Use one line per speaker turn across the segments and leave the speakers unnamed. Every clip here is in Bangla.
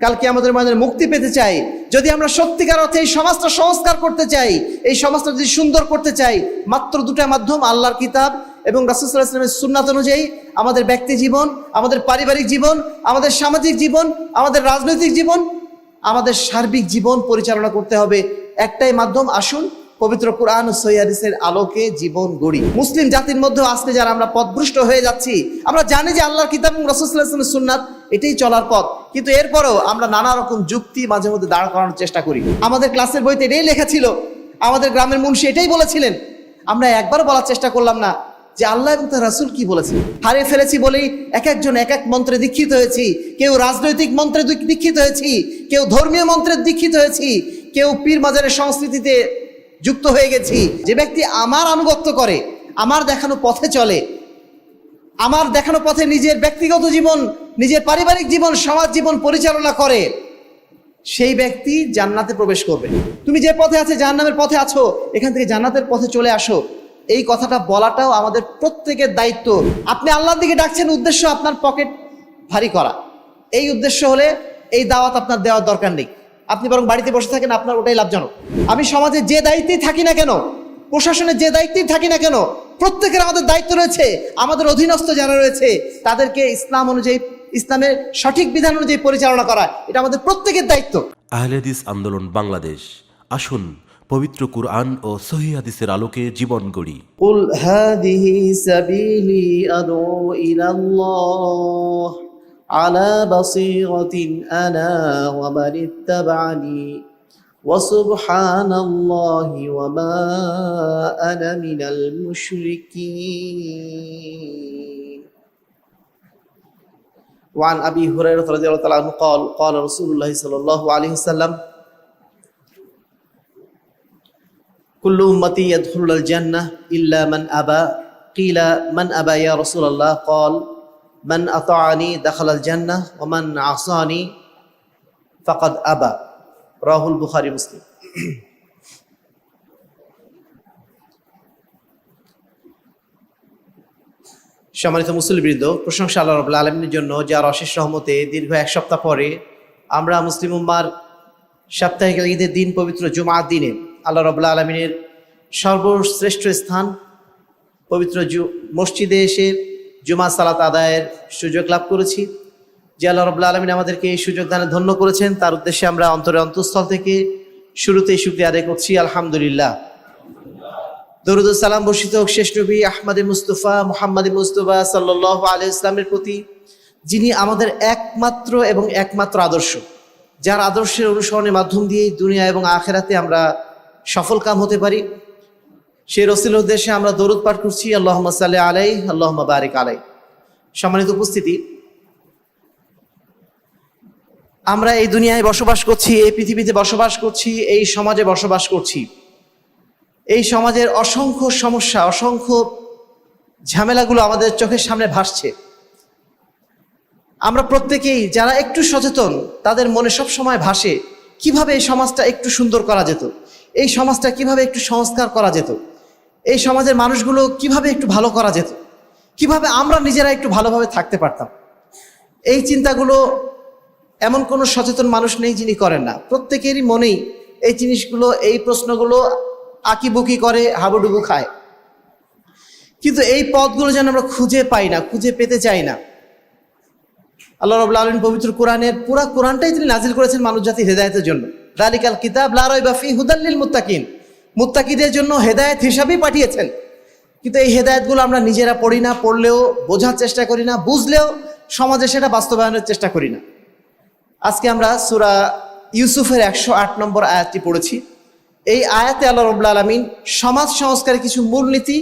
কাল কিয়ামতের ময়দানে মুক্তি পেতে চাই, যদি আমরা সত্যিকার অর্থে এই সমাজটা সংস্কার করতে চাই, এই সমাজটা যদি সুন্দর করতে চাই, মাত্র দুটা মাধ্যম, আল্লাহর কিতাব এবং রাসূল সাল্লাল্লাহু আলাইহি ওয়াসাল্লামের সুন্নাত অনুযায়ী আমাদের ব্যক্তি জীবন, আমাদের পারিবারিক জীবন, আমাদের সামাজিক জীবন, আমাদের রাজনৈতিক জীবন, আমাদের সার্বিক জীবন পরিচালনা করতে হবে। একটাই মাধ্যম, আসুন পবিত্র কোরআন ও সহিহ হাদিসের আলোকে জীবন গড়ি। মুসলিম জাতির মধ্যে আজকে যারা আমরা পথভ্রষ্ট হয়ে যাচ্ছি, আমরা জানি যে আল্লাহর কিতাব এবং রাসূল সাল্লাল্লাহু আলাইহি ওয়াসাল্লামের সুন্নাত এটাই চলার পথ, কিন্তু এরপরেও আমরা নানা রকম যুক্তি মাঝে মধ্যে দাঁড় করানোর চেষ্টা করি। আমাদের ক্লাসের বইতে এটাই লেখা ছিল, আমাদের গ্রামের মুন্সি এটাই বলেছিলেন, আমরা একবারও বলার চেষ্টা করলাম না যে আল্লাহ এবং তার রাসূল কি বলেছেন। হারিয়ে ফেলেছি বলেই এক একজন এক এক মন্ত্রে দীক্ষিত হয়েছি, কেউ রাজনৈতিক মন্ত্রে দীক্ষিত হয়েছি, কেউ ধর্মীয় মন্ত্রে দীক্ষিত হয়েছি, কেউ পীর মাজারের সংস্কৃতিতে যুক্ত হয়ে গেছি। যে ব্যক্তি আমার আনুগত্য করে, আমার দেখানো পথে চলে, আমার দেখানো পথে নিজের ব্যক্তিগত জীবন, নিজের পারিবারিক জীবন, সমাজ জীবন পরিচালনা করে, সেই ব্যক্তি জান্নাতে প্রবেশ করবে। তুমি যে পথে আছে, জাহান্নামের পথে আছো, এখান থেকে জান্নাতের পথে চলে আসো, এই কথাটা বলাটাও আমাদের প্রত্যেকের দায়িত্ব। আপনি আল্লাহর দিকে ডাকছেন, উদ্দেশ্য আপনার পকেট ভারী করা, এই উদ্দেশ্য হলে এই দাওয়াত আপনার দেওয়ার দরকার নেই। আপনি বরং বাড়িতে বসে থাকেন, আপনার ওটাই লাভজনক। আমি সমাজে যে দায়িত্বেই থাকি না কেন, প্রশাসনের যে দায়িত্বেই থাকি না কেন, প্রত্যেকের আমাদের দায়িত্ব রয়েছে, আমাদের অধীনস্থ যারা রয়েছে তাদেরকে ইসলাম অনুযায়ী, ইসলামের সঠিক বিধান অনুযায়ী পরিচালনা করা, এটা আমাদের প্রত্যেকের দায়িত্ব।
আহলে হাদিস আন্দোলন বাংলাদেশ, আসুন পবিত্র কুরআন ও সহিহ হাদিসের আলোকে জীবন গড়ি।
কুল হাদিহি সাবিলি আদউ ইলাল্লাহ আলা বাসীরাতিন আনা ওয়া মান ইত্তাবা'আনি ওয়া সুবহানাল্লাহি ওয়া মা আনা মিনাল মুশরিকিন। وعن أبي هريرة رضي الله تعالى عنه قال قال رسول الله صلى الله عليه وسلم كل أمتي يدخلون الجنة إلا من أبى قيل من أبى يا رسول الله قال من أطاعني دخل الجنة ومن عصاني فقد أبى رواه البخاري مسلم। সম্মানিত মুসলিমবৃন্দ, প্রশংসা আল্লাহ রাব্বুল আলামিনের জন্য, যার অশেষ রহমতে দীর্ঘ এক সপ্তাহ পরে আমরা মুসলিম উম্মার সাপ্তাহিক ঈদের দিন পবিত্র জুমার দিনে আল্লাহ রাব্বুল আলামিনের সর্বশ্রেষ্ঠ স্থান পবিত্র মসজিদে এসে জুমা সালাত আদায়ের সুযোগ লাভ করেছি। যে আল্লাহ রাব্বুল আলামিন আমাদেরকে এই সুযোগ দানে ধন্য করেছেন, তার উদ্দেশ্যে আমরা অন্তঃস্থল থেকে শুরুতেই শুকরিয়া আদায় করছি, আলহামদুলিল্লাহ। দরুদ ও সালাম বর্ষিত হোক শেষ নবী আহমদে মুস্তফা মুহাম্মদে মুস্তফা সাল্লাল্লাহু আলাইহি ওয়াসাল্লামের প্রতি, যিনি আমাদের একমাত্র এবং একমাত্র আদর্শ, যার আদর্শের অনুসরণের মাধ্যম দিয়ে দুনিয়া এবং আখিরাতে আমরা সফল কাম হতে পারি। সেই রাসূলের উদ্দেশ্যে আমরা দরুদ পাঠ করছি, আল্লাহুম্মা সাল্লি আলাইহি আল্লাহুম্মা বারিক আলাইহি। সম্মানিত উপস্থিতি, আমরা এই দুনিয়ায় বসবাস করছি, এই পৃথিবীতে বসবাস করছি, এই সমাজে বসবাস করছি। এই সমাজের অসংখ্য সমস্যা, অসংখ্য ঝামেলাগুলো আমাদের চোখের সামনে ভাসছে। আমরা প্রত্যেকেই যারা একটু সচেতন, তাদের মনে সব সময় ভাসে কিভাবে এই সমাজটা একটু সুন্দর করা যেত, এই সমাজটা কিভাবে একটু সংস্কার করা যেত, এই সমাজের মানুষগুলো কিভাবে একটু ভালো করা যেত, কিভাবে আমরা নিজেরা একটু ভালোভাবে থাকতে পারতাম। এই চিন্তাগুলো এমন কোনো সচেতন মানুষ নেই যিনি করেন না। প্রত্যেকেরই মনেই এই জিনিসগুলো, এই প্রশ্নগুলো আঁকিবুকি করে, হাবুডুবু খায়, কিন্তু এই পথগুলো যেন আমরা খুঁজে পাই না, খুঁজে পেতে চাই না। আল্লাহ রাব্বুল আলামিন পবিত্র কোরআনের পুরা কোরআনটাই তিনি নাজিল করেছেন মানুষ জাতির হেদায়েতের জন্য। যালিকাল কিতাব লা রাইবা ফীহি হুদাল লিল মুত্তাকিন, মুত্তাকিদের জন্য হেদায়েত হিসাবেই পাঠিয়েছেন। কিন্তু এই হেদায়েতগুলো আমরা নিজেরা পড়ি না, পড়লেও বোঝার চেষ্টা করি না, বুঝলেও সমাজে সেটা বাস্তবায়নের চেষ্টা করি না। আজকে আমরা সূরা ইউসুফের 108 নম্বর আয়াতটি পড়েছি। এই আয়াতে আল্লাহ রাব্বুল আলামিন সমাজ সংস্কারের কিছু মূলনীতি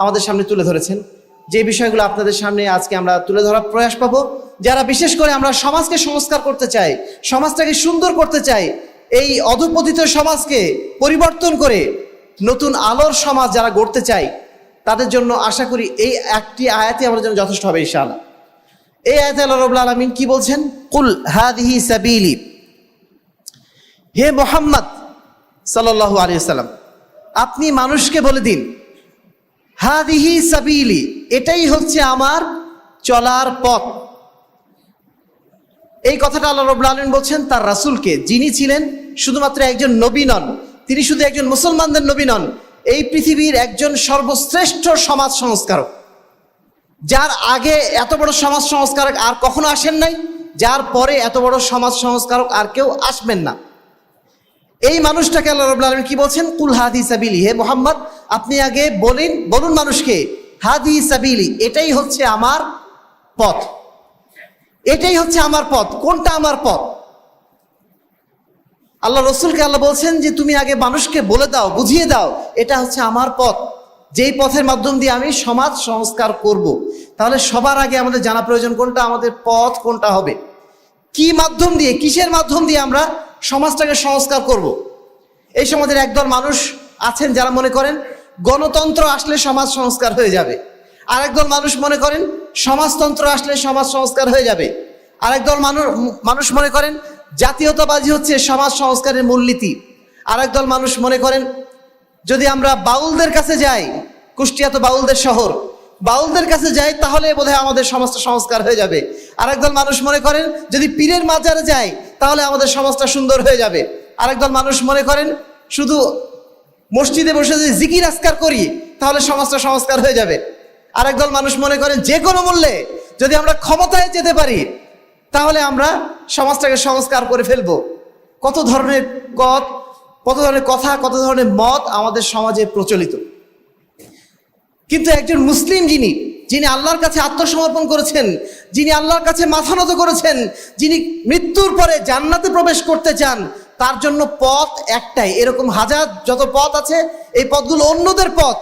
আমাদের সামনে তুলে ধরেছেন, যে বিষয়গুলো আপনাদের সামনে আজকে আমরা তুলে ধরার প্রয়াস পাবো। যারা বিশেষ করে আমরা সমাজকে সংস্কার করতে চাই, সমাজটাকে সুন্দর করতে চাই, এই অধঃপতিত সমাজকে পরিবর্তন করে নতুন আলোর সমাজ যারা গড়তে চাই, তাদের জন্য আশা করি এই একটি আয়াতই আমাদের জন্য যথেষ্ট হবে ইনশাআল্লাহ। এই আয়াতে আল্লাহ রাব্বুল আলামিন কি বলছেন? কুল হাদিহি সাবিলি, হে মুহাম্মদ সাল্লাল্লাহু আলাইহি ওয়াসাল্লাম, আপনি মানুষকে বলে দিন, হাদিহি সাবিলি, এটাই হচ্ছে আমার চলার পথ, এই কথাটা আল্লাহ রাব্বুল আলামিন বলছেন তার রাসূলকে, যিনি ছিলেন শুধুমাত্র একজন নবী নন, তিনি শুধু একজন মুসলমানদের নবী নন, এই পৃথিবীর একজন সর্বশ্রেষ্ঠ সমাজ সংস্কারক। যার আগে এত বড় সমাজ সংস্কারক আর কখনো আসেন নাই, যার পরে এত বড় সমাজ সংস্কারক আর কেউ আসবেন না। এই মানুষটাকে আল্লাহ রাব্বুল আলামিন কি বলছেন? কুল হাদি সাবিলি, হে মুহাম্মদ আপনি আগে বলুন মানুষকে, হাদি সাবিলি, এটাই হচ্ছে আমার পথ, এটাই হচ্ছে আমার পথ। কোনটা আমার পথ? আল্লাহ রসুলকে আল্লাহ বলছেন যে তুমি আগে মানুষকে বলে দাও, বুঝিয়ে দাও, এটা হচ্ছে আমার পথ, যেই পথের মাধ্যম দিয়ে আমি সমাজ সংস্কার করব। তাহলে সবার আগে আমাদের জানা প্রয়োজন কোনটা আমাদের পথ, কোনটা হবে, কি মাধ্যম দিয়ে, কিসের মাধ্যম দিয়ে আমরা সমাজটাকে সংস্কার করব। এই সমাজের একদল মানুষ আছেন যারা মনে করেন গণতন্ত্র আসলে সমাজ সংস্কার হয়ে যাবে, আরেকদল মানুষ মনে করেন সমাজতন্ত্র আসলে সমাজ সংস্কার হয়ে যাবে, আরেকদল মানুষ মনে করেন জাতীয়তাবাদী হচ্ছে সমাজ সংস্কারের মূলনীতি, আরেকদল মানুষ মনে করেন যদি আমরা বাউলদের কাছে যাই, কুষ্টিয়া তো বাউলদের শহর, বাউলদের কাছে যাই তাহলে বোধহয় আমাদের সমাজটা সংস্কার হয়ে যাবে। আরেকদল মানুষ মনে করেন যদি পীরের মাজারে যাই তাহলে আমাদের সমাজটা সুন্দর হয়ে যাবে। আরেকদল মানুষ মনে করেন শুধু মসজিদে বসে যদি জিকির আজকার করি তাহলে সমাজটা সংস্কার হয়ে যাবে। আরেকদল মানুষ মনে করেন যে কোনো মূল্যে যদি আমরা ক্ষমতায় যেতে পারি তাহলে আমরা সমাজটাকে সংস্কার করে ফেলবো। কত ধরনের কথা, কত ধরনের মত আমাদের সমাজে প্রচলিত। কিন্তু একজন মুসলিম যিনি আল্লাহর কাছে আত্মসমর্পণ করেছেন, যিনি আল্লাহর কাছে মাথা নত করেছেন, যিনি মৃত্যুর পরে জান্নাতে প্রবেশ করতে চান, তার জন্য পথ একটাই। এরকম হাজার যত পথ আছে এই পথগুলো অন্যদের পথ,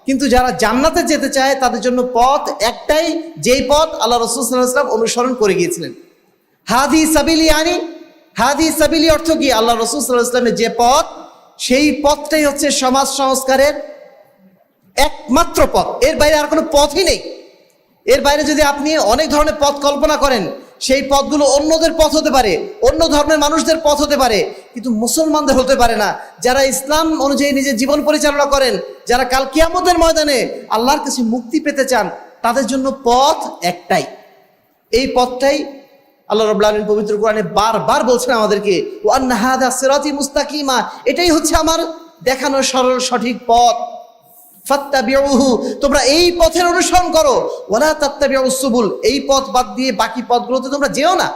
কিন্তু যারা জান্নাতে যেতে চায় তাদের জন্য পথ একটাই, যেই পথ আল্লাহ রাসূল সাল্লাল্লাহু আলাইহি ওয়াসাল্লাম অনুসরণ করে গিয়েছিলেন। হাদি সাবিলি, হাদি সাবিলি অর্থ কি? আল্লাহ রাসূল সাল্লাল্লাহু আলাইহি ওয়াসাল্লামের যে পথ, সেই পথটাই হচ্ছে সমাজ সংস্কারের একমাত্র পথ। এর বাইরে আর কোনো পথই নেই। এর বাইরে যদি আপনি অনেক ধরনের পথ কল্পনা করেন, সেই পথগুলো অন্যদের পথ হতে পারে, অন্য ধর্মের মানুষদের পথ হতে পারে, কিন্তু মুসলমানদের হতে পারে না। যারা ইসলাম অনুযায়ী নিজের জীবন পরিচালনা করেন, যারা কাল কিয়ামতের ময়দানে আল্লাহর কাছে মুক্তি পেতে চান, তাদের জন্য পথ একটাই। এই পথটাই আল্লাহ রাব্বুল আলামিন পবিত্র কোরআনে বারবার বলছেন আমাদেরকে, ওয়া আন্না হাযা সিরাতি মুস্তাকিমা, এটাই হচ্ছে আমার দেখানো সরল সঠিক পথ। ফাত্তাবিউহু, তোমরা এই পথের অনুসরণ করো। ওয়ালা তাত্তাবিউস সুবুল, এই পথ বাদ দিয়ে বাকি পথগুলোতে তোমরা যেও না।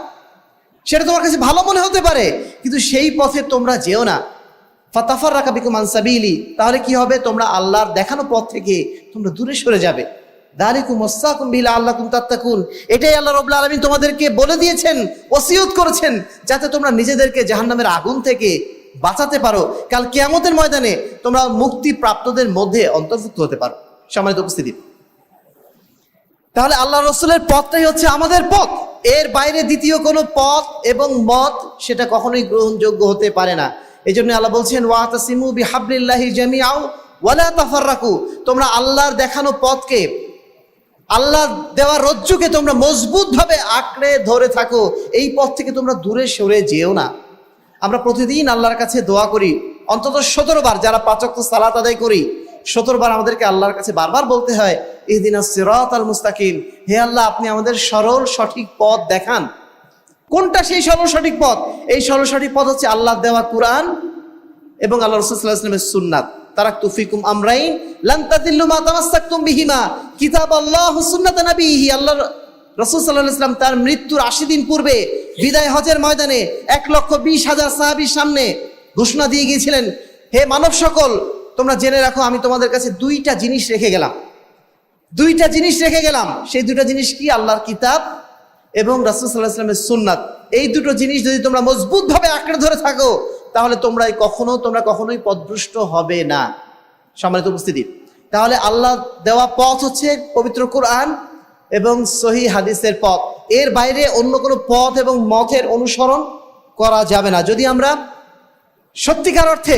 সেটা তোমার কাছে ভালো মনে হতে পারে, কিন্তু সেই পথে তোমরা যেও না। ফাতাফাররাকা বিকুম আন সাবিলি, তাহলে কি হবে? তোমরা আল্লাহর দেখানো পথ থেকে তোমরা দূরে সরে যাবে। যালিকুম ওয়াসাকুম বিহি লাআল্লাকুম তাত্তাকুন, এটাই আল্লাহ রাব্বুল আলামিন তোমাদেরকে বলে দিয়েছেন, ওসিয়ত করেছেন, যাতে তোমরা নিজেদেরকে জাহান্নামের আগুন থেকে বাঁচাতে পারো, কাল কিয়ামতের ময়দানে তোমরা মুক্তি প্রাপ্তদের মধ্যে অন্তর্ভুক্ত হতে পারো। সম্মানিত উপস্থিতি, তাহলে আল্লাহ রসুলের পথটাই হচ্ছে আমাদের পথ। এর বাইরে দ্বিতীয় কোনো পথ এবং মত সেটা কখনোই গ্রহণযোগ্য হতে পারে না। এই জন্য আল্লাহ বলছেন, ওয়াতাসিমু বিহাবলিল্লাহি জামিআ ওয়ালা তাফাররাকু, তোমরা আল্লাহর দেখানো পথকে, আল্লাহ দেওয়া রজ্জুকে তোমরা মজবুতভাবে আঁকড়ে ধরে থাকো, এই পথ থেকে তোমরা দূরে সরে যেও না। আমরা প্রতিদিন আল্লাহর কাছে দোয়া করি, অন্তত 17 বার, যারা 5 ওয়াক্ত সালাত আদায় করি 17 বার আমাদেরকে আল্লাহর কাছে বারবার বলতে হয়, ইহদিনাস সিরাতাল মুস্তাকিম, হে আল্লাহ আপনি আমাদের সরল সঠিক পথ দেখান। কোনটা সেই সরল সঠিক পথ? এই সরল সঠিক পথ হচ্ছে আল্লাহ দেওয়া কুরআন এবং আল্লাহ রাসূল সাল্লাল্লাহু আলাইহি ওয়াসাল্লামের সুন্নাত। তারাকতু ফিকুম আমরাইন লান তাদিল্লু মা তামাসসাকতুম বিহিমা কিতাবাল্লাহ ওয়া সুন্নাত নবিহি। আল্লাহ রাসূল সাল্লাল্লাহু আলাইহি ওয়াসাল্লাম তার মৃত্যুর 80 দিন পূর্বে বিদায় হজের ময়দানে 1,20,000 সাহাবীর সামনে ঘোষণা দিয়ে গিয়েছিলেন, হে মানব সকল, তোমরা জেনে রাখো আমি তোমাদের কাছে 2টা জিনিস রেখে গেলাম। 2টা জিনিস রেখে গেলাম। সেই 2টা জিনিস কি? আল্লাহর কিতাব এবং রাসূল সাল্লাল্লাহু আলাইহি ওয়াসাল্লামের সুন্নাত। এই 2টো জিনিস যদি তোমরা মজবুতভাবে আঁকড়ে ধরে থাকো তাহলে তোমরা কখনোই পথভ্রষ্ট হবে না। সম্মানিত উপস্থিতি, তাহলে আল্লাহ দেওয়া পথ হচ্ছে পবিত্র কোরআন এবং সহিহ হাদিসের পথ। এর বাইরে অন্য কোনো পথ এবং মতের অনুসরণ করা যাবে না। যদি আমরা সত্যিকার অর্থে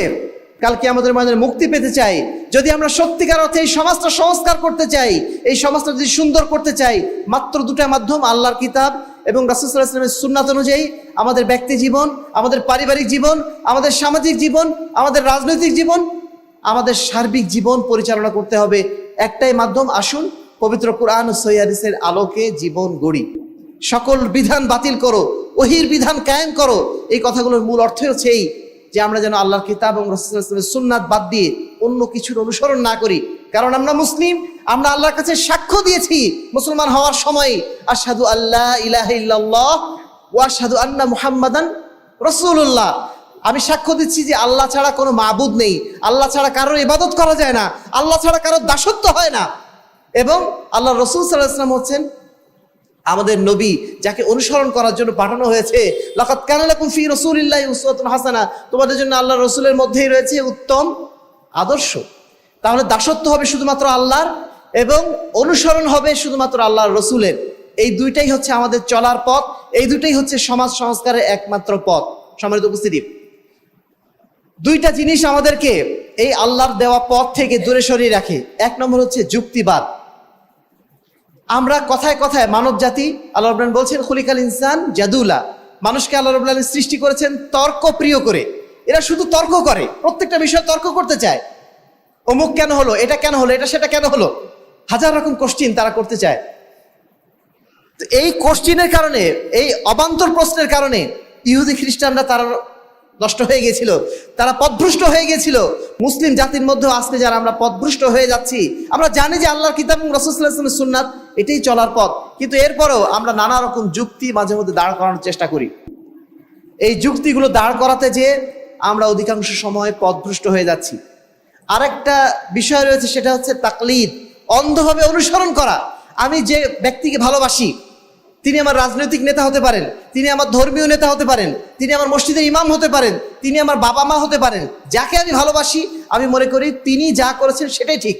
কালকে আমাদের মধ্যে মুক্তি পেতে চাই, যদি আমরা সত্যিকার অর্থে এই সমাজটা সংস্কার করতে চাই, এই সমাজটা যদি সুন্দর করতে চাই, মাত্র 2টা মাধ্যম, আল্লাহর কিতাব এবং রাসূল সাল্লাল্লাহু আলাইহি ওয়াসাল্লামের সুন্নাত অনুযায়ী আমাদের ব্যক্তি জীবন, আমাদের পারিবারিক জীবন, আমাদের সামাজিক জীবন, আমাদের রাজনৈতিক জীবন, আমাদের সার্বিক জীবন পরিচালনা করতে হবে। একটাই মাধ্যম, আসুন পবিত্র কোরআন ও সহিহ হাদিসের আলোকে জীবন গড়ি। সকল বিধান বাতিল করো, ওহির বিধান কায়েম করো। এই কথাগুলোর মূল অর্থই হচ্ছে এই যে আমরা যেন আল্লাহর কিতাব এবং রাসূলুল্লাহ সাল্লাল্লাহু আলাইহি ওয়াসাল্লামের সুন্নাত বাদ দিয়ে অন্য কিছুর অনুসরণ না করি। কারণ আমরা মুসলিম, আমরা আল্লাহর কাছে সাক্ষ্য দিয়েছি মুসলমান হওয়ার সময়, আশহাদু আল্লা ইলাহা ইল্লাল্লাহ ওয়া আশহাদু আন্না মুহাম্মাদান রাসূলুল্লাহ। আমি সাক্ষ্য দিচ্ছি যে আল্লাহ ছাড়া কোনো মাবুদ নেই, আল্লাহ ছাড়া কারোর ইবাদত করা যায় না, আল্লাহ ছাড়া কারোর দাসত্ব হয় না, এবং আল্লাহ রাসূল সাল্লাল্লাহু আলাইহি ওয়াসাল্লাম হচ্ছেন আমাদের নবী, যাকে অনুসরণ করার জন্য পাঠানো হয়েছে। লাকাদ কানা লাকুম ফি রাসূলিল্লাহি উসওয়াতুন হাসানা, তোমাদের জন্য আল্লাহর রাসূলের মধ্যেই রয়েছে উত্তম আদর্শ। তাহলে দাসত্ব হবে শুধুমাত্র আল্লাহর, এবং অনুসরণ হবে শুধুমাত্র আল্লাহর রাসূলের। এই দুইটাই হচ্ছে আমাদের চলার পথ, এই দুইটাই হচ্ছে সমাজ সংস্কারের একমাত্র পথ। সম্মানিত উপস্থিতি, দুইটা জিনিস আমাদেরকে এই আল্লাহর দেওয়া পথ থেকে দূরে সরিয়ে রাখে। এক নম্বর হচ্ছে যুক্তিবাদ। আমরা কথায় কথায় মানব জাতি, আল্লাহ রাব্বুল আলামিন বলছেন খুলিকাল ইনসান জাদুলা, মানুষকে আল্লাহ রাব্বুল আলামিন সৃষ্টি করেছেন তর্ক প্রিয় করে। এরা শুধু তর্ক করে, প্রত্যেকটা বিষয় তর্ক করতে চায়। অমুক কেন হলো, এটা কেন হলো, এটা সেটা কেন হলো, হাজার রকম কোশ্চিন তারা করতে চায়। তো এই কোশ্চিনের কারণে, এই অবান্তর প্রশ্নের কারণে ইহুদি খ্রিস্টানরা তারা নষ্ট হয়ে গিয়েছিল, তারা পথভ্রষ্ট হয়ে গিয়েছিল। মুসলিম জাতির মধ্যেও আজকে যারা আমরা পথভ্রষ্ট হয়ে যাচ্ছি, আমরা জানি যে আল্লাহর কিতাব এবং রাসূল সাল্লাল্লাহু আলাইহি ওয়াসাল্লামের সুন্নাত এটাই চলার পথ, কিন্তু এরপরেও আমরা নানা রকম যুক্তি মাঝে মধ্যে দাঁড় করানোর চেষ্টা করি। এই যুক্তিগুলো দাঁড় করাতে যেয়ে আমরা অধিকাংশ সময় পথভ্রষ্ট হয়ে যাচ্ছি। আরেকটা বিষয় রয়েছে, সেটা হচ্ছে তাকলিদ, অন্ধভাবে অনুসরণ করা। আমি যে ব্যক্তিকে ভালোবাসি, তিনি আমার রাজনৈতিক নেতা হতে পারেন, তিনি আমার ধর্মীয় নেতা হতে পারেন, তিনি আমার মসজিদের ইমাম হতে পারেন, তিনি আমার বাবা মা হতে পারেন, যাকে আমি ভালোবাসি আমি মনে করি তিনি যা করেছেন সেটাই ঠিক।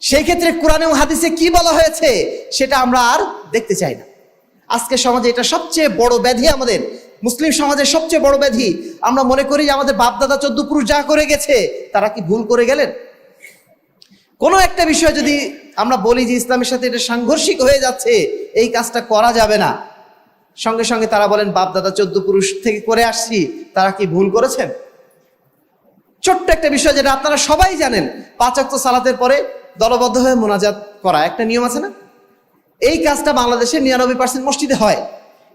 সেই ক্ষেত্রে কোরআনে ও হাদিসে কি বলা হয়েছে সেটা আমরা আর দেখতে চাই না। আজকে সমাজে এটা সবচেয়ে বড় ব্যাধি, আমাদের মুসলিম সমাজের সবচেয়ে বড় ব্যাধি। আমরা মনে করি যে আমাদের বাপদাদা 14 পুরুষ যা করে গেছে তারা কি ভুল করে গেলেন? কোনো একটা বিষয় যদি আমরা বলি যে ইসলামের সাথে এটা সাংঘর্ষিক হয়ে যাচ্ছে, এই কাজটা করা যাবে না, সঙ্গে সঙ্গে তারা বলেন বাপদাদা 14 পুরুষ থেকে করে আসছি, তারা কি ভুল করেছেন? ছোট্ট একটা বিষয় যেটা আপনারা সবাই জানেন, 5 ওয়াক্ত সালাতের পরে দলবদ্ধ হয়ে মোনাজাত করা একটা নিয়ম আছে না? এই কাজটা বাংলাদেশের 99% মসজিদে হয়।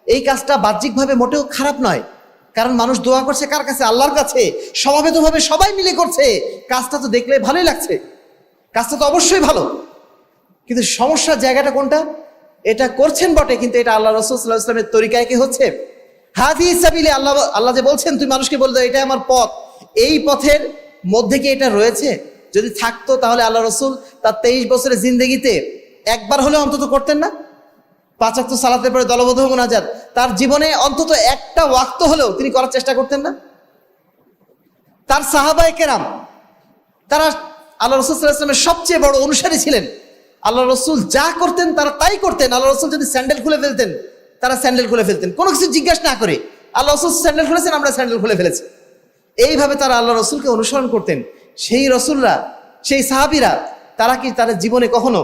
এই কাজটা বাহ্যিকভাবে মোটেও খারাপ নয়, কারণ মানুষ দোয়া করছে কার কাছে? আল্লাহর কাছে। সমবেতভাবে সবাই মিলে করছে, কাজটা তো দেখলে ভালোই লাগছে, কাজটা তো অবশ্যই ভালো। কিন্তু সমস্যার জায়গাটা কোনটা? এটা করছেন বটে, কিন্তু এটা আল্লাহ রাসূল সাল্লাল্লাহু আলাইহি ওয়াসাল্লামের তরিকায় কি হচ্ছে? হাদিস সাবিলে, আল্লাহ যে বলছেন তুমি মানুষকে বলতে এটাই আমার পথ, এই পথের মধ্যে কি এটা রয়েছে? যদি থাকতো তাহলে আল্লাহ রাসূল তার 23 বছরের জিন্দেগিতে একবার হলে অন্তত করতেন না? 5 ওয়াক্ত সালাতের পরে দলবদ্ধ মোনাজাত, তার জীবনে অন্তত একটা ওয়াক্ত হলেও তিনি করার চেষ্টা করতেন না? তার সাহাবায়ে কেরাম তারা আল্লাহ রাসূল সাল্লাল্লাহু আলাইহি ওয়াসাল্লামের সবচেয়ে বড় অনুসারী ছিলেন। আল্লাহ রাসূল যা করতেন তারা তাই করতেন। আল্লাহ রাসূল যদি স্যান্ডেল খুলে ফেলতেন, তারা স্যান্ডেল খুলে ফেলতেন, কোনো কিছু জিজ্ঞাসা না করে। আল্লাহ রাসূল স্যান্ডেল খুলেছেন, আমরা স্যান্ডেল খুলে ফেলেছি। এইভাবে তারা আল্লাহ রাসূলকে অনুসরণ করতেন। সেই রাসূলরা, সেই সাহাবীরা, তারা কি তাদের জীবনে কখনো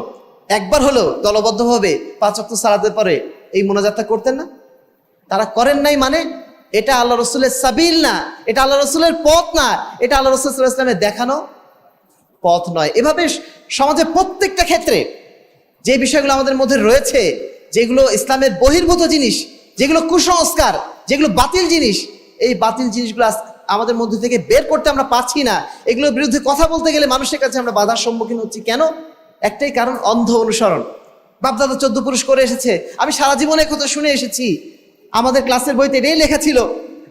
একবার হলেও দলবদ্ধভাবে 5 ওয়াক্ত সালাতের পরে এই মোনাজাতটা করতেন না? তারা করেন নাই মানে এটা আল্লাহ রাসূলের সাবিল না, এটা আল্লাহ রাসূলের পথ না, এটা আল্লাহ রাসূল সাল্লাল্লাহু আলাইহি ওয়াসাল্লামের দেখানো পথ নয়। এভাবে সমাজের প্রত্যেকটা ক্ষেত্রে যে বিষয়গুলো আমাদের মধ্যে রয়েছে, যেগুলো ইসলামের বহির্ভূত জিনিস, যেগুলো কুসংস্কার, যেগুলো বাতিল জিনিস, এই বাতিল জিনিসগুলো আমাদের মধ্যে থেকে বের করতে আমরা পারছি না। এগুলোর বিরুদ্ধে কথা বলতে গেলে মানুষের কাছে আমরা বাধার সম্মুখীন হচ্ছি। কেন? একটাই কারণ, অন্ধ অনুসরণ। বাপদাদা 14 পুরুষ করে এসেছে, আমি সারা জীবনে কথা শুনে এসেছি, আমাদের ক্লাসের বইতে এটাই লেখা ছিল,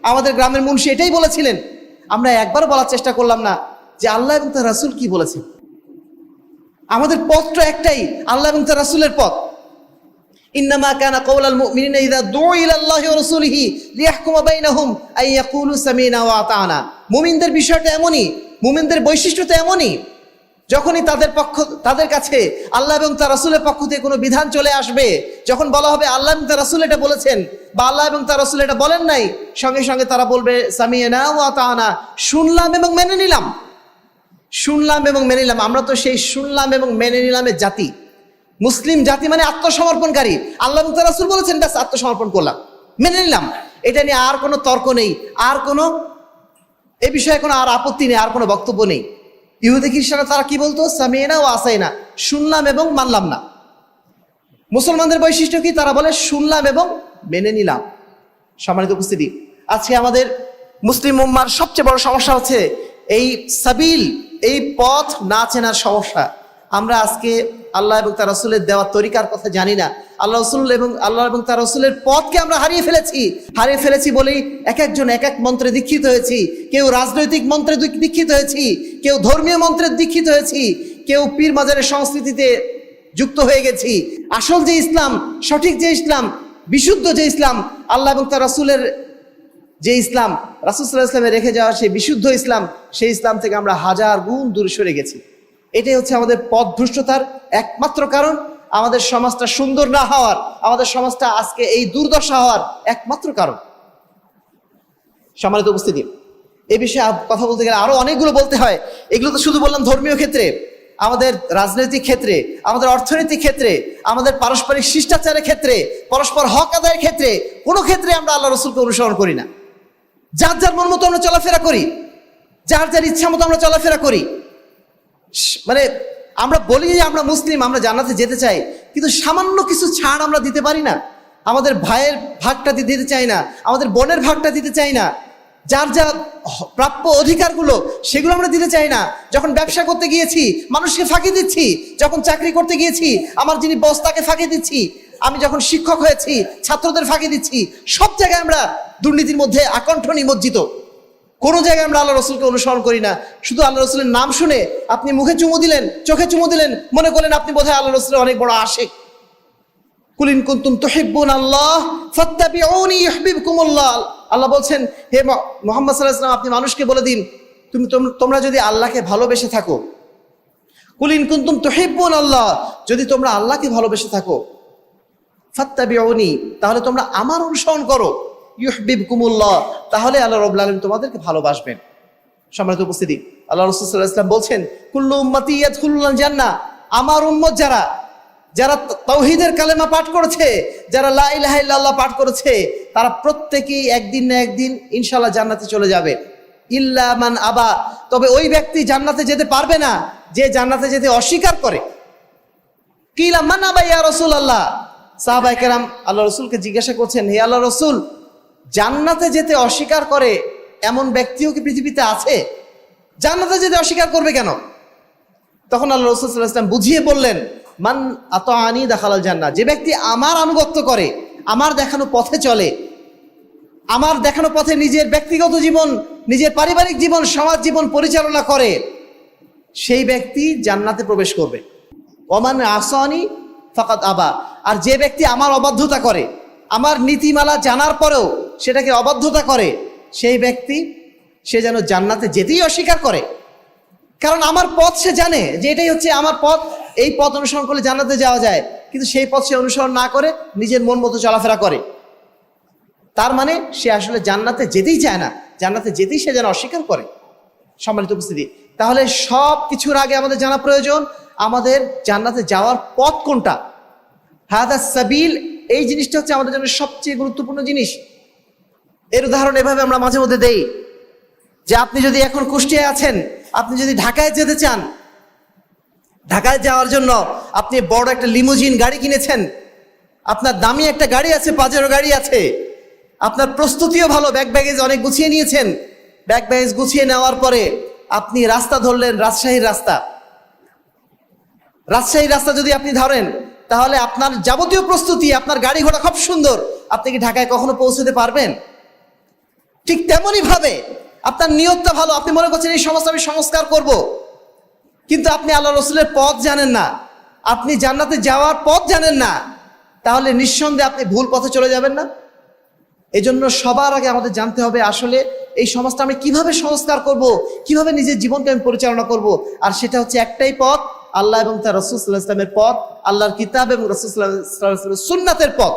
আমাদের গ্রামের মুন্সি এটাই বলেছিলেন। আমরা একবার বলার চেষ্টা করলাম না যে আল্লাহ এবং তার রাসূল কি বলেছেন। আমাদের পথটা একটাই, আল্লাহ এবং তার রাসূলের পথ। ইন্নামা কানা কওলাল মুমিনিনা ইযা দুউ ইলাল্লাহি ওয়া রাসূলিহি লিয়াহকুমা বাইনাহুম আন ইয়াকুলু সামিনা ওয়া আতানা। মুমিনদের বিষয়টা এমনই, মুমিনদের বৈশিষ্ট্যটা এমনই, যখনই তাদের কাছে আল্লাহ এবং তার রাসূলের পক্ষ থেকে কোনো বিধান চলে আসবে, যখন বলা হবে আল্লাহ এবং তার রাসূল এটা বলেছেন বা আল্লাহ এবং তার রাসূল এটা বলেন নাই, সঙ্গে সঙ্গে তারা বলবে সামিনা ওয়া আতানা, শুনলাম এবং মেনে নিলাম। শুনলাম এবং মেনে নিলাম, আমরা তো সেই শুনলাম এবং মেনে নিলামের জাতি। মুসলিম জাতি মানে আত্মসমর্পণকারী। আল্লাহ এবং তার রাসূল বলেছেন, ব্যাস আত্মসমর্পণ করলাম, মেনে নিলাম। এটা নিয়ে আর কোনো তর্ক নেই, আর কোনো এ বিষয়ে কোনো আর আপত্তি নেই, আর কোনো বক্তব্য নেই। ইহুদি খ্রিস্টানরা তারা কি বলতো? সামিনা ও আসাইনা, শুনলাম এবং মানলাম না। মুসলমানদের বৈশিষ্ট্য কি? তারা বলে শুনলাম এবং মেনে নিলাম। সম্মানিত উপস্থিতি, আজকে আমাদের মুসলিম উম্মার সবচেয়ে বড় সমস্যা হচ্ছে এই সাবিল, এই পথ না চেনার সমস্যা। আমরা আজকে আল্লাহ এবং তার রাসূলের দেওয়া তরিকার কথা জানি না। আল্লাহ এবং তার রাসূলের পথকে আমরা হারিয়ে ফেলেছি বলেই এক একজন এক এক মন্ত্রে দীক্ষিত হয়েছি। কেউ রাজনৈতিক মন্ত্রে দীক্ষিত হয়েছি, কেউ ধর্মীয় মন্ত্রে দীক্ষিত হয়েছি, কেউ পীর মাজারের সংস্কৃতিতে যুক্ত হয়ে গেছি। আসল যে ইসলাম, সঠিক যে ইসলাম, বিশুদ্ধ যে ইসলাম, আল্লাহ এবং তার রাসূলের যে ইসলাম, রাসূল সাল্লাল্লাহু আলাইহি ওয়াসাল্লামের রেখে যাওয়া সেই বিশুদ্ধ ইসলাম, সেই ইসলাম থেকে আমরা হাজার গুণ দূরে সরে গেছি। এটাই হচ্ছে আমাদের পথভ্রষ্টতার একমাত্র কারণ, আমাদের সমাজটা সুন্দর না হওয়ার, আমাদের সমাজটা আজকে এই দুর্দশা হওয়ার একমাত্র কারণ। সম্মানিত উপস্থিতি, এই বিষয়ে কথা বলতে গেলে আরো অনেকগুলো বলতে হয়। এগুলো তো শুধু বললাম ধর্মীয় ক্ষেত্রে, আমাদের রাজনৈতিক ক্ষেত্রে, আমাদের অর্থনৈতিক ক্ষেত্রে, আমাদের পারস্পরিক শিষ্টাচারের ক্ষেত্রে, পরস্পর হক আদায়ের ক্ষেত্রে, কোনো ক্ষেত্রে আমরা আল্লাহ রসুলকে অনুসরণ করি না। যার যার মন মতো আমরা চলাফেরা করি, যার যার ইচ্ছা মতো আমরা চলাফেরা করি। মানে আমরা বলি যে আমরা মুসলিম, আমরা জান্নাতে যেতে চাই, কিন্তু সামান্য কিছু ছাড় আমরা দিতে পারি না। আমাদের ভাইয়ের ভাগটা দিতে চাই না, আমাদের বোনের ভাগটা দিতে চাই না, যার যা প্রাপ্য অধিকারগুলো সেগুলো আমরা দিতে চাই না। যখন ব্যবসা করতে গিয়েছি মানুষকে ফাঁকি দিচ্ছি, যখন চাকরি করতে গিয়েছি আমার যিনি বস তাকে ফাঁকি দিচ্ছি, আমি যখন শিক্ষক হয়েছি ছাত্রদের ফাঁকি দিচ্ছি। সব জায়গায় আমরা দুর্নীতির মধ্যে আকণ্ঠ নিমজ্জিত। কোনো জায়গায় আমরা আল্লাহ রসুলকে অনুসরণ করি না। শুধু আল্লাহ রসুলের নাম শুনে আপনি মুখে চুমু দিলেন, চোখে চুমু দিলেন, মনে করলেন আপনি বোধহয় আল্লাহ রসুলের অনেক বড় আশিক। কুল ইন কুনতুম তুহিব্বুনাল্লাহ ফাত্তাবিউনি ইউহিব্বুকুমুল্লাহ। আল্লাহ বলছেন, হে মুহাম্মদ সাল্লাল্লাহু আলাইহি ওয়াসাল্লাম, আপনি মানুষকে বলে দিন তোমরা যদি আল্লাহকে ভালোবেসে থাকো, কুল ইন কুনতুম তুহিব্বুনাল্লাহ, যদি তোমরা আল্লাহকে ভালোবেসে থাকো, ফাত্তাবিউনি, তাহলে তোমরা আমার অনুসরণ করো, ইউহিব্বুকুমুল্লাহ, তাহলে আল্লাহ রাব্বুল আলামিন তোমাদেরকে ভালোবাসবেন। সম্মানিত উপস্থিতি, আল্লাহ রাসূল সাল্লাল্লাহু আলাইহি ওয়াসাল্লাম বলছেন, কুল্লু উম্মতি ইয়াদখুলুল জান্নাহ, আমার উম্মত যারা তাওহীদের কালেমা পাঠ করেছে, যারা লা ইলাহা ইল্লাল্লাহ পাঠ করেছে, তারা প্রত্যেকেই একদিন না একদিন ইনশাআল্লাহ জান্নাতে চলে যাবে। ইল্লা মান আবা, তবে ওই ব্যক্তি জান্নাতে যেতে পারবে না যে জান্নাতে যেতে অস্বীকার করে। কিলা মান আবা ইয়া রাসূলুল্লাহ, সাহাবায়ে কেরাম আল্লাহ রাসূলকে জিজ্ঞাসা করছেন, হে আল্লাহ রাসূল, জান্নাতে যেতে অস্বীকার করে এমন ব্যক্তিও কি পৃথিবীতে আছে? জান্নাতে যেতে অস্বীকার করবে কেন? তখন আল্লাহ রাসূল সাল্লাল্লাহু আলাইহি ওয়াসাল্লাম বুঝিয়ে বললেন, মান আতাআনি দাখালাল জান্নাহ, যে ব্যক্তি আমার আনুগত্য করে, আমার দেখানো পথে চলে, আমার দেখানো পথে নিজের ব্যক্তিগত জীবন, নিজের পারিবারিক জীবন, সমাজ জীবন পরিচালনা করে, সেই ব্যক্তি জান্নাতে প্রবেশ করবে। ওমান আসানি ফাকাত আবা, আর যে ব্যক্তি আমার অবাধ্যতা করে, আমার নীতিমালা জানার পরেও সেটাকে অবাধ্যতা করে, সেই ব্যক্তি সে যেন জান্নাতে যেতেই অস্বীকার করে। কারণ আমার পথ সে জানে যে এটাই হচ্ছে আমার পথ, এই পথ অনুসরণ করলে জান্নাতে যাওয়া যায়, কিন্তু সেই পথ সে অনুসরণ না করে নিজের মন মতো চলাফেরা করে। তার মানে সে আসলে জান্নাতে যেতেই চায় না, জান্নাতে যেতেই সে যেন অস্বীকার করে। সম্মানিত উপস্থিতি, তাহলে সব কিছুর আগে আমাদের জানা প্রয়োজন আমাদের জান্নাতে যাওয়ার পথ কোনটা। হাদা সাবিল, এই জিনিসটা হচ্ছে আমাদের জন্য সবচেয়ে গুরুত্বপূর্ণ জিনিস। এর উদাহরণ এভাবে আমরা মাঝে মধ্যে দেই যে আপনি যদি এখন কুষ্টিয়ায় আছেন, আপনি যদি ঢাকায় যেতে চান, ঢাকায় যাওয়ার জন্য আপনি বড় একটা লিমুজিন গাড়ি কিনেছেন, আপনার দামি একটা গাড়ি আছে, পাজেরো গাড়ি আছে, আপনার প্রস্তুতিও ভালো, ব্যাগ ব্যাগেজ অনেক গুছিয়ে নিয়েছেন। ব্যাগ ব্যাগেজ গুছিয়ে নেওয়ার পরে আপনি রাস্তা ধরলেন, রাজশাহীর রাস্তা যদি আপনি ধরেন, তাহলে আপনার যাবতীয় প্রস্তুতি, আপনার গাড়ি ঘোড়া খুব সুন্দর, আপনি কি ঢাকায় কখনো পৌঁছতে পারবেন? ঠিক তেমনই ভাবে আপনার নিয়তটা ভালো, আপনি মনে করছেন এই সমস্ত আমি সংস্কার করব, কিন্তু আপনি আল্লাহ রসুলের পথ জানেন না, আপনি জান্নাতে যাওয়ার পথ জানেন না, তাহলে নিঃসন্দেহে আপনি ভুল পথে চলে যাবেন না। এই জন্য সবার আগে আমাদের জানতে হবে আসলে এই সমাজটা আমি কিভাবে সংস্কার করব, কিভাবে নিজের জীবনকে আমি পরিচালনা করব। আর সেটা হচ্ছে একটাই পথ, আল্লাহ এবং তার রাসূল সাল্লাল্লাহু আলাইহি ওয়াসাল্লামের পথ, আল্লাহর কিতাব এবং রাসূল সাল্লাল্লাহু আলাইহি ওয়াসাল্লামের সুন্নাতের পথ।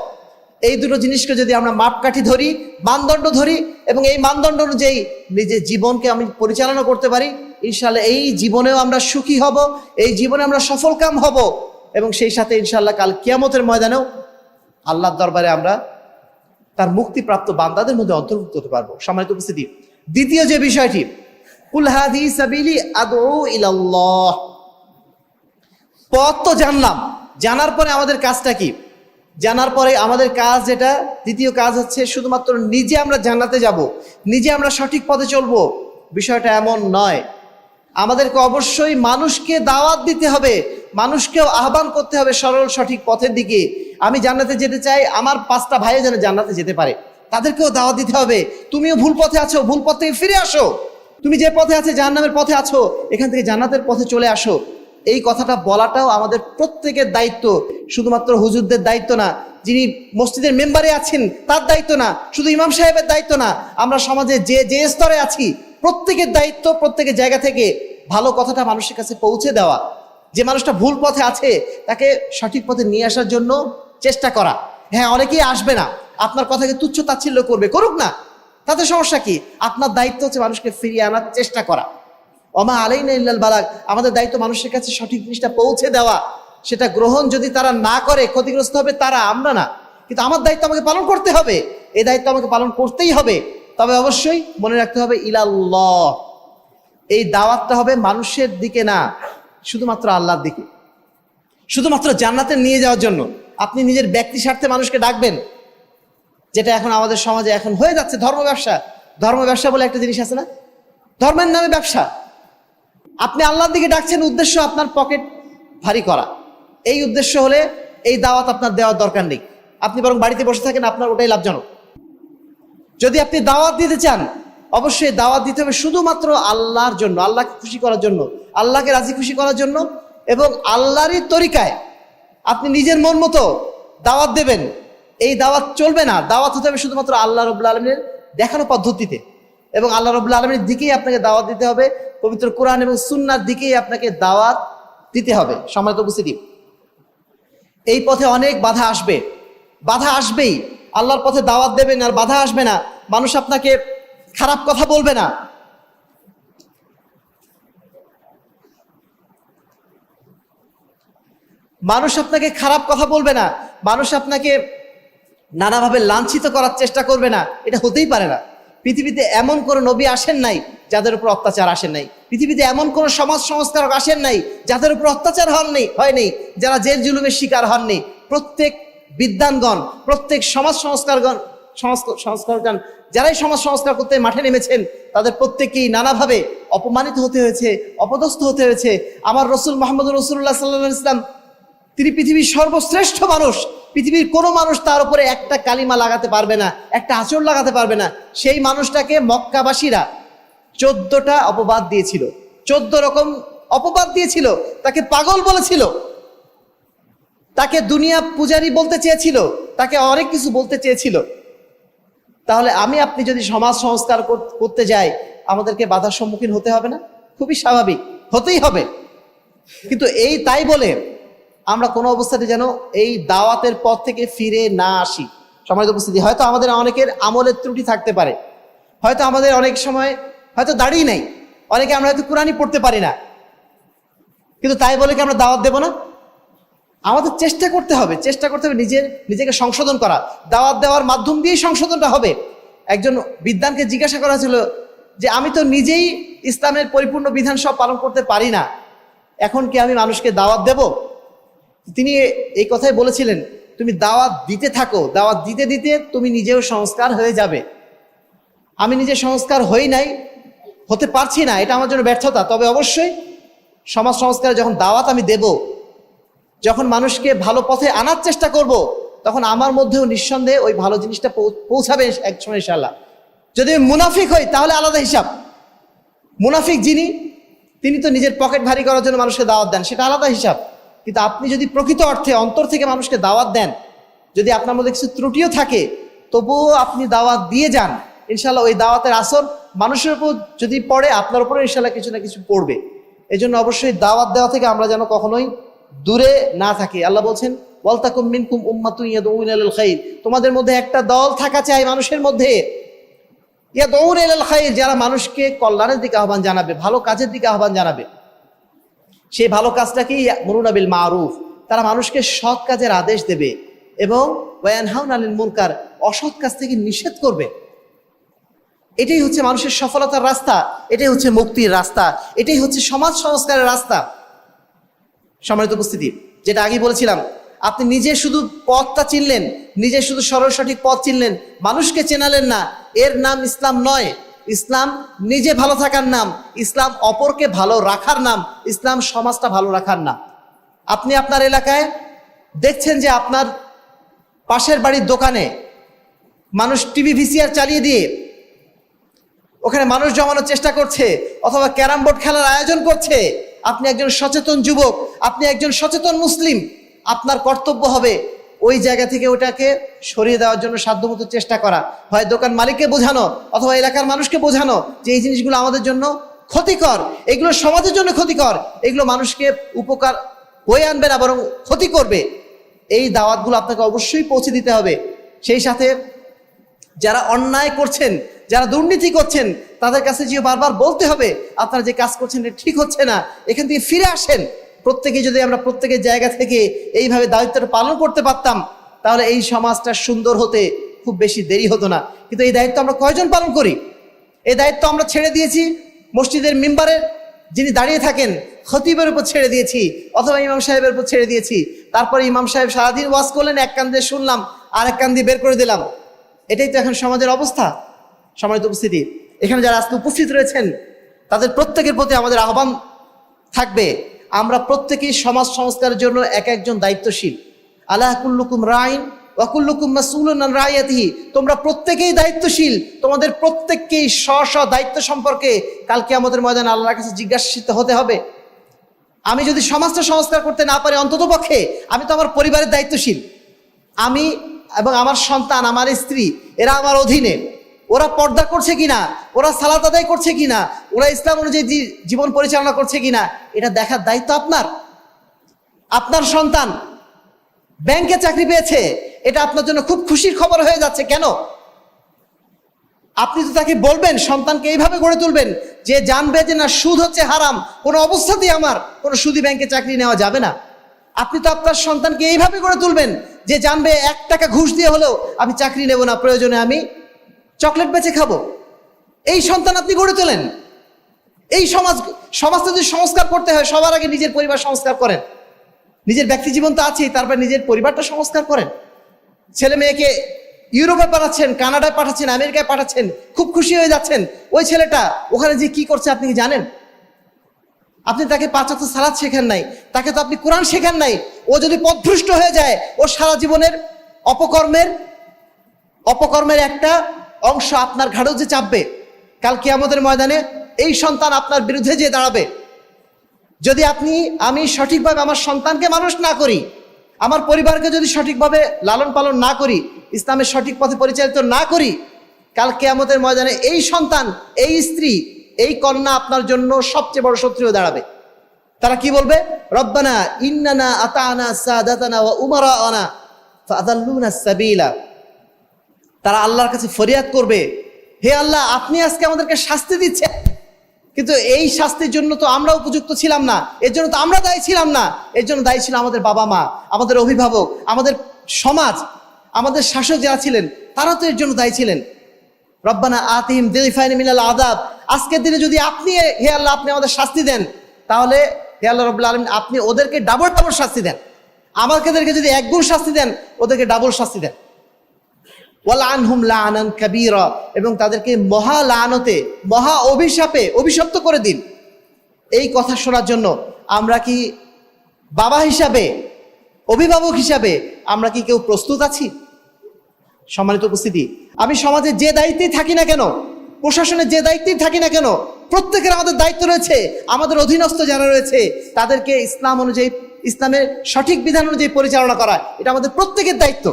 এই দুটো জিনিসকে যদি আমরা মাপকাঠি ধরি, মানদণ্ড ধরি, এবং এই মানদণ্ড অনুযায়ী নিজের জীবনকে আমি পরিচালনা করতে পারি, ইনশাআল্লাহ এই জীবনেও আমরা সুখী হব, এই জীবনে আমরা সফলকাম হব, এবং সেই সাথে ইনশাআল্লাহ কাল কিয়ামতের ময়দানেও আল্লাহর দরবারে আমরা তার মুক্তিপ্রাপ্ত বান্দাদের মধ্যে অন্তর্ভুক্ত হতে পারবো। সম্মানিত উপস্থিতি, দ্বিতীয় যে বিষয়টি, কুল হাযিহি সাবিলি আদউ ইলাল্লাহ, পথ তো জানলাম, জানার পরে আমাদের কাজটা কি? জানার পরে আমাদের কাজ যেটা, দ্বিতীয় কাজ হচ্ছে শুধুমাত্র নিজে আমরা জান্নাতে যাব, নিজে আমরা সঠিক পথে চলবো, বিষয়টা এমন নয়। আমাদেরকে অবশ্যই মানুষকে দাওয়াত দিতে হবে, মানুষকেও আহ্বান করতে হবে সরল সঠিক পথের দিকে। আমি জান্নাতে যেতে চাই, আমার 5টা ভাইও যেন জান্নাতে যেতে পারে, তাদেরকেও দাওয়াত দিতে হবে। তুমিও ভুল পথে আছো, ভুল পথ থেকে ফিরে আসো। তুমি যে পথে আছে, জাহান্নামের পথে আছো, এখান থেকে জান্নাতের পথে চলে আসো। এই কথাটা বলাটাও আমাদের প্রত্যেকের দায়িত্ব, শুধুমাত্র হুজুরদের দায়িত্ব না, যিনি মসজিদের মেম্বারে আছেন তার দায়িত্ব না, শুধু ইমাম সাহেবের দায়িত্ব না, আমরা সমাজে যে যে স্তরে আছি প্রত্যেকের দায়িত্ব, প্রত্যেকের জায়গা থেকে ভালো কথাটা মানুষের কাছে পৌঁছে দেওয়া। যে মানুষটা ভুল পথে আছে তাকে সঠিক পথে নিয়ে আসার জন্য চেষ্টা করা। হ্যাঁ, অনেকেই আসবে না, আপনার কথাকে তুচ্ছ তাচ্ছিল্য করবে, করুক না, তাতে সমস্যা কি? আপনার দায়িত্ব হচ্ছে মানুষকে ফিরিয়ে আনার চেষ্টা করা। ওমা আলাইনা ইল্লাল বালাগ, আমাদের দায়িত্ব মানুষের কাছে সঠিক জিনিসটা পৌঁছে দেওয়া। সেটা গ্রহণ যদি তারা না করে, ক্ষতিগ্রস্ত হবে তারা, আমরা না। কিন্তু আমার দায়িত্ব আমাকে পালন করতে হবে, এই দায়িত্ব আমাকে পালন করতেই হবে। তবে অবশ্যই মনে রাখতে হবে ইলাল্লাহ, এই দাওয়াতটা হবে মানুষের দিকে না, শুধুমাত্র আল্লাহর দিকে, শুধুমাত্র জান্নাতে নিয়ে যাওয়ার জন্য। আপনি নিজের ব্যক্তি স্বার্থে মানুষকে ডাকবেন, যেটা এখন আমাদের সমাজে এখন হয়ে যাচ্ছে ধর্ম ব্যবসা। ধর্ম ব্যবসা বলে একটা জিনিস আছে না, ধর্মের নামে ব্যবসা। আপনি আল্লাহর দিকে ডাকছেন, উদ্দেশ্য আপনার পকেট ভারী করা। এই উদ্দেশ্য হলে এই দাওয়াত আপনার দেওয়ার দরকার নেই, আপনি বরং বাড়িতে বসে থাকেন, আপনার ওটাই লাভজনক। যদি আপনি দাওয়াত দিতে চান, অবশ্যই দাওয়াত দিতে হবে শুধুমাত্র আল্লাহর জন্য, আল্লাহকে খুশি করার জন্য, আল্লাহকে রাজি খুশি করার জন্য, এবং আল্লাহরই তরিকায় আপনি নিজের মন মতো দাওয়াত দেবেন। এই দাওয়াত চলবে না, দাওয়াত হতে হবে শুধুমাত্র আল্লাহ রাব্বুল আলামিনের দেখানো পদ্ধতিতে, এবং আল্লাহ রাব্বুল আলামিনের দিকেই আপনাকে দাওয়াত দিতে হবে, পবিত্র কোরআন এবং সুন্নাহর দিকেই আপনাকে দাওয়াত দিতে হবে। সম্মানিত উপস্থিতি, এই পথে অনেক বাধা আসবে, বাধা আসবেই। আল্লাহর পথে দাওয়াত দেবেন আর বাধা আসবে না, মানুষ আপনাকে খারাপ কথা বলবে না, মানুষ আপনাকে খারাপ কথা বলবে না, মানুষ আপনাকে নানাভাবে লাঞ্ছিত করার চেষ্টা করবে না, এটা হতেই পারে না। পৃথিবীতে এমন কোনো নবী আসেন নাই যাদের উপর অত্যাচার আসেন নাই, পৃথিবীতে এমন কোনো সমাজ সংস্কারক আসেন নাই যাদের উপর অত্যাচার হয়নি, যারা জেল জুলুমের শিকার হননি। প্রত্যেক বিদ্বানগণ, প্রত্যেক সমাজ সংস্কারগণ যারাই সমাজ সংস্কার করতে মাঠে নেমেছেন, তাদের প্রত্যেকেই নানাভাবে অপমানিত হতে হয়েছে, অপদস্থ হতে হয়েছে। আমার রসুল মোহাম্মদ রাসূলুল্লাহ সাল্লাল্লাহু আলাইহি ওয়াসাল্লাম, তিনি পৃথিবীর সর্বশ্রেষ্ঠ মানুষ, পৃথিবীর কোনো মানুষ তার উপরে একটা কালিমা লাগাতে পারবে না, একটা আঁচড় লাগাতে পারবে না। সেই মানুষটাকে মক্কাবাসীরা 14টা অপবাদ দিয়েছিল, 14 রকম অপবাদ দিয়েছিল, তাকে পাগল বলেছিল, তাকে দুনিয়া পূজারী বলতে চেয়েছিল, তাকে অনেক কিছু বলতে চেয়েছিল। তাহলে আমি আপনি যদি সমাজ সংস্কার করতে যাই, আমাদেরকে বাধার সম্মুখীন হতে হবে না? খুবই স্বাভাবিক, হতেই হবে। কিন্তু এই তাই বলে আমরা কোনো অবস্থাতে যেন এই দাওয়াতের পথ থেকে ফিরে না আসি। সম্মানিত উপস্থিতি, হয়তো আমাদের অনেকের আমলের ত্রুটি থাকতে পারে, হয়তো আমাদের অনেক সময় হয়তো দাড়ি নাই, অনেকে আমরা হয়তো কোরআনই পড়তে পারি না, কিন্তু তাই বলে কি আমরা দাওয়াত দেব না? আমাদের চেষ্টা করতে হবে নিজেকে সংশোধন করা। দাওয়াত দেওয়ার মাধ্যম দিয়েই সংশোধনটা হবে। একজন বিদ্বানকে জিজ্ঞাসা করা হয়েছিল যে, আমি তো নিজেই ইসলামের পরিপূর্ণ বিধান সব পালন করতে পারি না, এখন কি আমি মানুষকে দাওয়াত দেব? তিনি এই কথাই বলেছিলেন, তুমি দাওয়াত দিতে থাকো, দাওয়াত দিতে দিতে তুমি নিজেও সংস্কার হয়ে যাবে। আমি নিজে সংস্কার হতে পারছি না, এটা আমার জন্য ব্যর্থতা। তবে অবশ্যই সমাজ সংস্কারে যখন দাওয়াত আমি দেব, যখন মানুষকে ভালো পথে আনার চেষ্টা করব, তখন আমার মধ্যেও নিঃসন্দেহে ওই ভালো জিনিসটা পৌঁছাবে একসময় ইনশাআল্লাহ। যদি আমি মুনাফিক হই তাহলে আলাদা হিসাব। মুনাফিক তিনি তো নিজের পকেট ভারী করার জন্য মানুষকে দাওয়াত দেন, সেটা আলাদা হিসাব। কিন্তু আপনি যদি প্রকৃত অর্থে অন্তর থেকে মানুষকে দাওয়াত দেন, যদি আপনার মধ্যে কিছু ত্রুটিও থাকে, তবুও আপনি দাওয়াত দিয়ে যান, ইনশাআল্লাহ ওই দাওয়াতের আসর মানুষের উপর যদি পড়ে, আপনার উপরে ইনশাআল্লাহ কিছু না কিছু পড়বে। এই জন্য অবশ্যই দাওয়াত দেওয়া থেকে আমরা যেন কখনোই দূরে না থাকি। আল্লাহ বলছেন, ওয়ালতাকুম মিনকুম উম্মাতুন ইয়াদউনা ইলাল খায়র, তোমাদের মধ্যে একটা দল থাকা চাই মানুষের মধ্যে, ইয়াদউনা ইলাল খায়র, যারা মানুষকে কল্যাণের দিকে আহ্বান জানাবে, ভালো কাজের দিকে আহ্বান জানাবে। সেই ভালো কাজটা কি? ইয়ামুরুনা বিল মারুফ, তারা মানুষকে সৎ কাজের আদেশ দেবে, এবং ওয়ায়ানহাউনা আনিল মুনকার, অসৎ কাজ থেকে নিষেধ করবে। এটাই হচ্ছে মানুষের সফলতার রাস্তা, এটাই হচ্ছে মুক্তির রাস্তা, এটাই হচ্ছে সমাজ সংস্কারের রাস্তা। সম্মানিত উপস্থিতি, যেটা আগে বলেছিলাম, আপনি নিজে শুধু পথটা চিনলেন, নিজে শুধু সরল সঠিক পথ চিনলেন, মানুষকে চেনালেন না, এর নাম ইসলাম নয়। ইসলাম নিজে ভালো থাকার নাম, ইসলাম অপরকে ভালো রাখার নাম, ইসলাম সমাজটা ভালো রাখার নাম। আপনি আপনার এলাকায় দেখছেন যে আপনার পাশের বাড়ির দোকানে মানুষ টিভি ভিসিআর চালিয়ে দিয়ে ওখানে মানুষ জমানোর চেষ্টা করছে, অথবা ক্যারাম বোর্ড খেলার আয়োজন করছে। আপনি একজন সচেতন যুবক, আপনি একজন সচেতন মুসলিম, আপনার কর্তব্য হবে ওই জায়গা থেকে ওটাকে সরিয়ে দেওয়ার জন্য সাধ্যমতো চেষ্টা করা। হয় দোকান মালিককে বোঝানো, অথবা এলাকার মানুষকে বোঝানো যে এই জিনিসগুলো আমাদের জন্য ক্ষতিকর, এগুলো সমাজের জন্য ক্ষতিকর, এগুলো মানুষকে উপকার বয়ে আনবে না, বরং ক্ষতি করবে। এই দাওয়াতগুলো আপনাকে অবশ্যই পৌঁছে দিতে হবে। সেই সাথে যারা অন্যায় করছেন, যারা দুর্নীতি করছেন, তাদের কাছে যে বারবার বলতে হবে আপনারা যে কাজ করছেন এটা ঠিক হচ্ছে না, এখান থেকে ফিরে আসেন। প্রত্যেকে যদি আমরা প্রত্যেকের জায়গা থেকে এইভাবে দায়িত্বটা পালন করতে পারতাম, তাহলে এই সমাজটা সুন্দর হতে খুব বেশি দেরি হতো না। কিন্তু এই দায়িত্ব আমরা কয়জন পালন করি? এই দায়িত্ব আমরা ছেড়ে দিয়েছি মসজিদের মিম্বারের যিনি দাঁড়িয়ে থাকেন খতিবের উপর ছেড়ে দিয়েছি, অথবা ইমাম সাহেবের উপর ছেড়ে দিয়েছি। তারপরে ইমাম সাহেব সারাদিন ওয়াজ করলেন, এক কান দিয়ে শুনলাম আর এক কান দিয়ে বের করে দিলাম। এটাই তো এখন সমাজের অবস্থা। সম্মানিত উপস্থিতি, এখানে যারা আজকে উপস্থিত রয়েছেন তাদের প্রত্যেকের প্রতি আমাদের আহ্বান থাকবে, আমরা প্রত্যেকেই সমাজ সংস্কারের জন্য এক একজন দায়িত্বশীল। আলা কুল্লুকুম রাইন ওয়া কুল্লুকুম মাসউলুন আন রাইয়াতিহি, তোমরা প্রত্যেকেই দায়িত্বশীল, তোমাদের প্রত্যেককেই স্ব দায়িত্ব সম্পর্কে কাল কিয়ামতের ময়দানে আল্লাহর কাছে জিজ্ঞাসিত হতে হবে। আমি যদি সমাজটা সংস্কার করতে না পারি, অন্ততপক্ষে আমি তো আমার পরিবারের দায়িত্বশীল। আমি এবং আমার সন্তান, আমার স্ত্রী, এরা আমার অধীনে। ওরা পর্দা করছে কিনা, ওরা সালাত আদায় করছে কিনা, ওরা ইসলাম অনুযায়ী জীবন পরিচালনা করছে কিনা, এটা দেখার দায়িত্ব আপনার। আপনার সন্তান ব্যাংকে চাকরি পেয়েছে, এটা আপনার জন্য খুব খুশির খবর হয়ে যাচ্ছে কেন? আপনি তো তাকে বলবেন, সন্তানকে এইভাবে গড়ে তুলবেন যে জানবে যে না, সুদ হচ্ছে হারাম, কোনো অবস্থাতেই আমার কোনো সুদি ব্যাংকে চাকরি নেওয়া যাবে না। আপনি তো আপনার সন্তানকে এইভাবে গড়ে তুলবেন যে জানবে 1 টাকা ঘুষ দিয়ে হলেও আমি চাকরি নেব না, প্রয়োজনে আমি চকলেট বেচে খাবো। এই সন্তান আপনি গড়ে তোলেন। এই সমাজটা যদি সংস্কার করতে হয়, সবার আগে নিজের পরিবার সংস্কার করেন। নিজের ব্যক্তি জীবন তো আছেই, তারপর নিজের পরিবারটা সংস্কার করেন। ছেলে মেয়েকে ইউরোপে পাঠাচ্ছেন, কানাডায় পাঠাচ্ছেন, আমেরিকায় পাঠাচ্ছেন, খুব খুশি হয়ে যাচ্ছেন। ওই ছেলেটা ওখানে যে কি করছে আপনি কি জানেন? আপনি তাকে 5 ওয়াক্ত সালাত শেখান নাই, তাকে তো আপনি কোরআন শেখান নাই। ও যদি পথভ্রষ্ট হয়ে যায়, ও সারা জীবনের অপকর্মের একটা অংশ আপনার ঘাড়েও যে চাপবে। কাল কিয়ামতের ময়দানে এই সন্তান আপনার বিরুদ্ধে যে দাঁড়াবে। যদি আমি সঠিকভাবে আমার সন্তানকে মানুষ না করি, আমার পরিবারকে যদি সঠিকভাবে লালন পালন না করি, ইসলামের সঠিক পথে পরিচালিত না করি, কাল কিয়ামতের ময়দানে এই সন্তান, এই স্ত্রী, এই কন্যা আপনার জন্য সবচেয়ে বড় শত্রু হয়ে দাঁড়াবে। তারা কি বলবে? রব্বানা ইন্নানা আতানা সাদাতানা ওয়া উমারানা ফাআদাল্লুনা সাবিলা। তারা আল্লাহর কাছে ফরিয়াদ করবে, হে আল্লাহ, আপনি আজকে আমাদেরকে শাস্তি দিচ্ছেন, কিন্তু এই শাস্তির জন্য তো আমরা উপযুক্ত ছিলাম না, এর জন্য তো আমরা দায়ী ছিলাম না। এর জন্য দায়ী ছিল আমাদের বাবা মা, আমাদের অভিভাবক, আমাদের সমাজ, আমাদের শাসক যারা ছিলেন, তারা তো এর জন্য দায়ী ছিলেন। রব্বানা আতিহিম দিফাইন মিনাল আযাব। আজকের দিনে যদি আপনি, হে আল্লাহ, আপনি আমাদের শাস্তি দেন, তাহলে হে আল্লাহ রাব্বুল আলামিন, আপনি ওদেরকে ডাবল শাস্তি দেন। আমাদেরকে যদি 1 গুণ শাস্তি দেন, ওদেরকে ডাবল শাস্তি দেন। ওয়ালআনহুম লাআনান কাবীরা, এবং তাদেরকে মহা লাআনতে, মহা অভিশাপে অভিশপ্ত করে দিন। এই কথা শোনার জন্য আমরা কি বাবা হিসাবে, অভিভাবক হিসাবে আমরা কি কেউ প্রস্তুত আছি? সম্মানিত উপস্থিতি, আমি সমাজে যে দায়িত্বেই থাকি না কেন, প্রশাসনের যে দায়িত্বেই থাকি না কেন, প্রত্যেকের আমাদের দায়িত্ব রয়েছে। আমাদের অধীনস্থ যারা রয়েছে তাদেরকে ইসলাম অনুযায়ী, ইসলামের সঠিক বিধান অনুযায়ী পরিচালনা করা, এটা আমাদের প্রত্যেকের দায়িত্ব।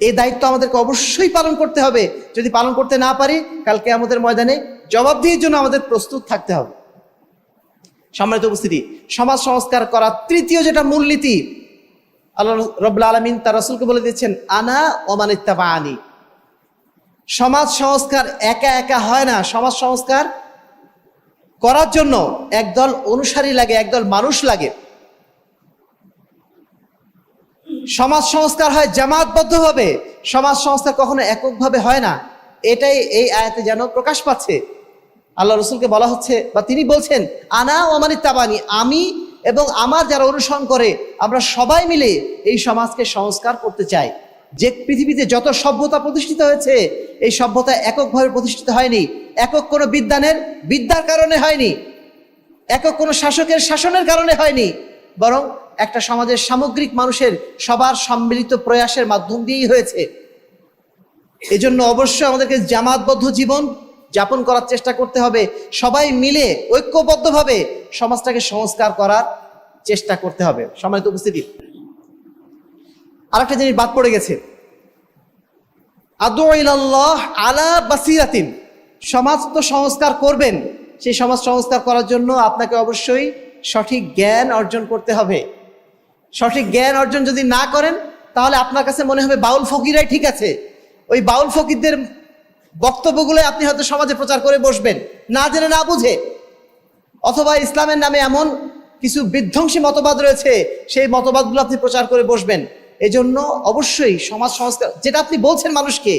এই দায়িত্ব আমাদেরকে অবশ্যই পালন করতে হবে। যদি পালন করতে না পারি, কালকে আমাদের ময়দানে জবাবদিহির জন্য আমাদের প্রস্তুত থাকতে হবে। সম্মানিত উপস্থিতি, সমাজ সংস্কার করা তৃতীয় যেটা মূলনীতি, আল্লাহ রাব্বুল আলামিন তার রাসূলকে বলে দিয়েছেন, আনা ওয়া মান ইত্তাবাআনি। সমাজ সংস্কার একা একা হয় না। সমাজ সংস্কার করার জন্য একদল অনুসারী লাগে, একদল মানুষ লাগে। সমাজ সংস্কার হয় জামাতবদ্ধভাবে, সমাজ সংস্কার কখনো এককভাবে হয় না। এটাই এই আয়াতে যেন প্রকাশ পাচ্ছে। আল্লাহ রসুলকে বলা হচ্ছে, বা তিনি বলছেন, আনা ওয়া মান ইত্তাবাআনি, আমি এবং আমার যারা অনুসরণ করে আমরা সবাই মিলে এই সমাজকে সংস্কার করতে চাই। যে পৃথিবীতে যত সভ্যতা প্রতিষ্ঠিত হয়েছে, এই সভ্যতা এককভাবে প্রতিষ্ঠিত হয়নি, একক কোনো বিদ্যার কারণে হয়নি, একক কোনো শাসকের শাসনের কারণে হয়নি, বরং একটা সমাজের সামগ্রিক মানুষের সবার সম্মিলিত প্রয়াসের মাধ্যম দিয়েই হয়েছে। এজন্য অবশ্যই আমাদেরকে জামাতবদ্ধ জীবন যাপন করার চেষ্টা করতে হবে, সবাই মিলে ঐক্যবদ্ধভাবে সমাজটাকে সংস্কার করার চেষ্টা করতে হবে। সম্মানিত উপস্থিতি, আরেকটা জিনিস বাদ পড়ে গেছে, আদু ইলাল্লাহ আলা বাসিরাতিন। সমাজ তো সংস্কার করবেন, সেই সমাজ সংস্কার করার জন্য আপনাকে অবশ্যই সঠিক জ্ঞান অর্জন করতে হবে। সঠিক জ্ঞান অর্জন যদি না করেন, তাহলে আপনার কাছে মনে হবে বাউল ফকিরাই ঠিক আছে। ওই বাউল ফকিরদের বক্তব্যগুলো আপনি হয়তো সমাজে প্রচার করে বসবেন, না জেনে না বুঝে। অথবা ইসলামের নামে এমন কিছু বিধ্বংসী মতবাদ রয়েছে, সেই মতবাদগুলো আপনি প্রচার করে বসবেন। এজন্য অবশ্যই সমাজ সংস্কার যেটা আপনি বলছেন মানুষকে,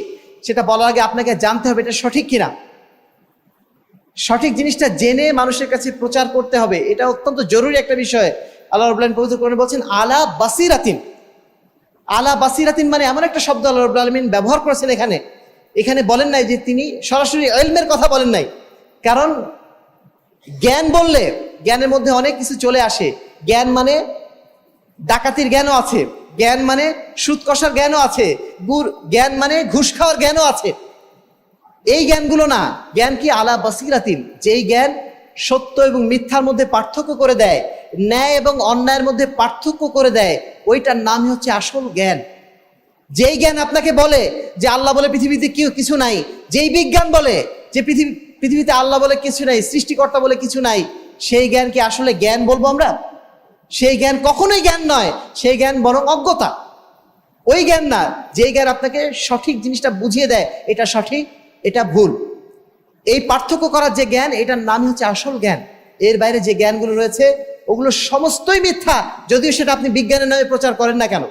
সেটা বলার আগে আপনাকে জানতে হবে এটা সঠিক কিনা। সঠিক জিনিসটা জেনে মানুষের কাছে প্রচার করতে হবে, এটা অত্যন্ত জরুরি একটা বিষয়। আল্লাহ রাব্বুল আলামিন পবিত্র কোরআনে বলছেন আলা বাসিরাতিন। আলা বাসিরাতিন মানে এমন একটা শব্দ আল্লাহ রাব্বুল আলামিন ব্যবহার করেছেন এখানে বলেন নাই যে তিনি সরাসরি ইলমের কথা বলেন নাই। কারণ জ্ঞান বললে জ্ঞানের মধ্যে অনেক কিছু চলে আসে। জ্ঞান মানে ডাকাতির জ্ঞানও আছে, জ্ঞান মানে সুদ কষার জ্ঞানও আছে, জ্ঞান মানে ঘুষ খাওয়ার জ্ঞানও আছে। এই জ্ঞানগুলো না, জ্ঞান কি আলা বাসিরাতিন, যেই জ্ঞান সত্য এবং মিথ্যার মধ্যে পার্থক্য করে দেয়, ন্যায় এবং অন্যায়ের মধ্যে পার্থক্য করে দেয়, ওইটার নামই হচ্ছে আসল জ্ঞান। যেই জ্ঞান আপনাকে বলে যে আল্লাহ বলে পৃথিবীতে কিছু নাই, যেই বিজ্ঞান বলে যে পৃথিবীতে আল্লাহ বলে কিছু নাই, সৃষ্টিকর্তা বলে কিছু নাই, সেই জ্ঞান কি আসলে জ্ঞান বলবো আমরা? সেই জ্ঞান কখনোই জ্ঞান নয়, সেই জ্ঞান বরং অজ্ঞতা। ওই জ্ঞান না, যেই জ্ঞান আপনাকে সঠিক জিনিসটা বুঝিয়ে দেয়, এটা সঠিক এটা ভুল, এই পার্থক্য করার যে জ্ঞান, এটার নামই হচ্ছে আসল জ্ঞান। এর বাইরে যে জ্ঞানগুলো রয়েছে ওগুলো সমস্তই মিথ্যা, যদিও সেটা আপনি বিজ্ঞানের নামে প্রচার করেন না কেন।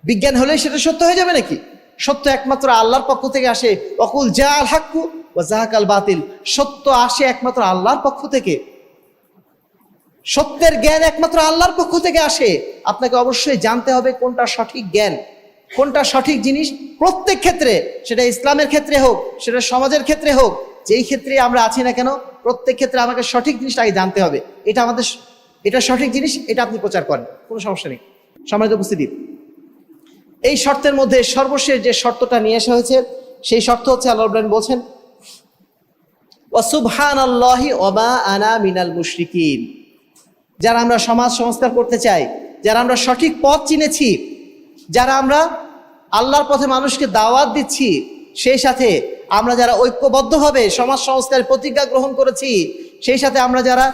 বিজ্ঞান হলেই সেটা সত্য হয়ে যাবে নাকি? সত্য একমাত্র আল্লাহর পক্ষ থেকে আসে। ওয়াকুল জাআল হাক্কু ওয়া যাহাকাল বাতিল। সত্য আসে একমাত্র আল্লাহর পক্ষ থেকে, সত্যের জ্ঞান একমাত্র আল্লাহর পক্ষ থেকে আসে। আপনাকে অবশ্যই জানতে হবে কোনটা সঠিক জ্ঞান, কোনটা সঠিক জিনিস। প্রত্যেক ক্ষেত্রে, সেটা ইসলামের ক্ষেত্রে হোক, সেটা সমাজের ক্ষেত্রে হোক, যেই ক্ষেত্রে আমরা আছি না কেন, প্রত্যেক ক্ষেত্রে আমাকে সঠিক জিনিসটা আগে জানতে হবে। এটা সঠিক জিনিস, এটা আপনি প্রচার করেন, কোনো সমস্যা নেই। সম্মানিত উপস্থিতি, এই শর্তের মধ্যে সর্বশেষ যে শর্তটা নিয়ে আসা হয়েছে, সেই শর্ত হচ্ছে আল্লাহ রাব্বুল আলামিন বলছেন ওয়া সুবহানাল্লাহি ওয়া মা আনা মিনাল মুশরিকিন। যারা আমরা সমাজ সংস্কার করতে চাই, যারা আমরা সঠিক পথ চিনেছি, যারা আমরা আল্লাহর পথে মানুষকে দাওয়াত দিচ্ছি, সেই সাথে আমরা যারা ঐক্যবদ্ধভাবে সমাজ সংস্কারের প্রতিজ্ঞা গ্রহণ করেছি, সেই সাথে আমরা যারা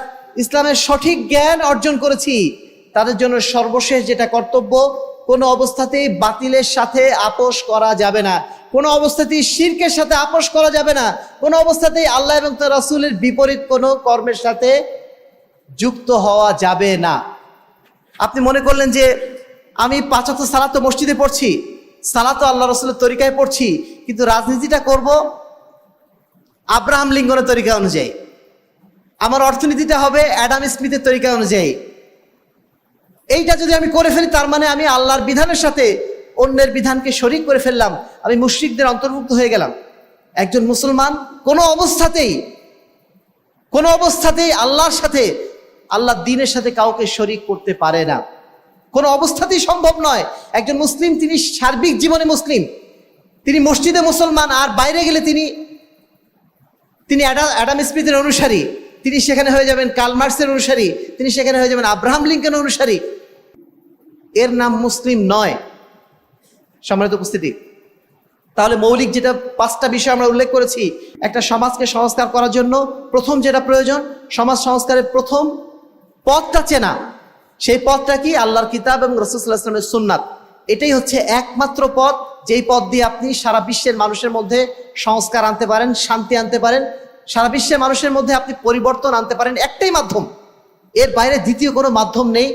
ইসলামের সঠিক জ্ঞান অর্জন করেছি, তাদের জন্য সর্বশেষ যেটা কর্তব্য, কোনো অবস্থাতেই বাতিলের সাথে আপোষ করা যাবে না, কোনো অবস্থাতেই শিরকের সাথে আপোষ করা যাবে না, কোনো অবস্থাতেই আল্লাহ এবং তার রাসূলের বিপরীত কোনো কর্মের সাথে যুক্ত হওয়া যাবে না। আপনি মনে করলেন যে আমি 5 ওয়াক্ত সালাত তো মসজিদে পড়ছি, সালাত তো আল্লাহ রাসূলের তরিকায় পড়ছি, কিন্তু রাজনীতিটা করব আব্রাহাম লিঙ্কনের তরিকা অনুযায়ী, আমার অর্থনীতিটা হবে অ্যাডাম স্মিথের তরিকা অনুযায়ী। এইটা যদি আমি করে ফেলি, তার মানে আমি আল্লাহর বিধানের সাথে অন্যের বিধানকে শরীক করে ফেললাম, আমি মুশরিকদের অন্তর্ভুক্ত হয়ে গেলাম। একজন মুসলমান কোনো অবস্থাতেই আল্লাহর সাথে, আল্লাহর দ্বীনের সাথে কাউকে শরীক করতে পারে না, কোনো অবস্থাতেই সম্ভব নয়। একজন মুসলিম, তিনি সার্বিক জীবনে মুসলিম, তিনি মসজিদে মুসলমান, আর বাইরে গেলে তিনি অ্যাডাম স্মিথের অনুসারী, তিনি সেখানে হয়ে যাবেন কার্ল মার্কসের অনুসারী, তিনি সেখানে হয়ে যাবেন আব্রাহাম লিঙ্কনের অনুসারী। এর নাম মুসলিম নয়। সম্মানিত উপস্থিতি, তাহলে মৌলিক যেটা 5টা বিষয় আমরা উল্লেখ করেছি, একটা সমাজকে সংস্কার করার জন্য প্রথম যেটা প্রয়োজন, সমাজ সংস্কারের প্রথম পথটা চেনা। সেই পথটা কি? আল্লাহর কিতাব এবং রাসূল সাল্লাল্লাহু আলাইহি ওয়াসাল্লামের সুন্নাত। এটাই হচ্ছে একমাত্র পথ, যেই পথ দিয়ে আপনি সারা বিশ্বের মানুষের মধ্যে সংস্কার আনতে পারেন, শান্তি আনতে পারেন, সারা বিশ্বের মানুষের মধ্যে আপনি পরিবর্তন আনতে পারেন। একটাই মাধ্যম, এর বাইরে দ্বিতীয় কোনো মাধ্যম নেই।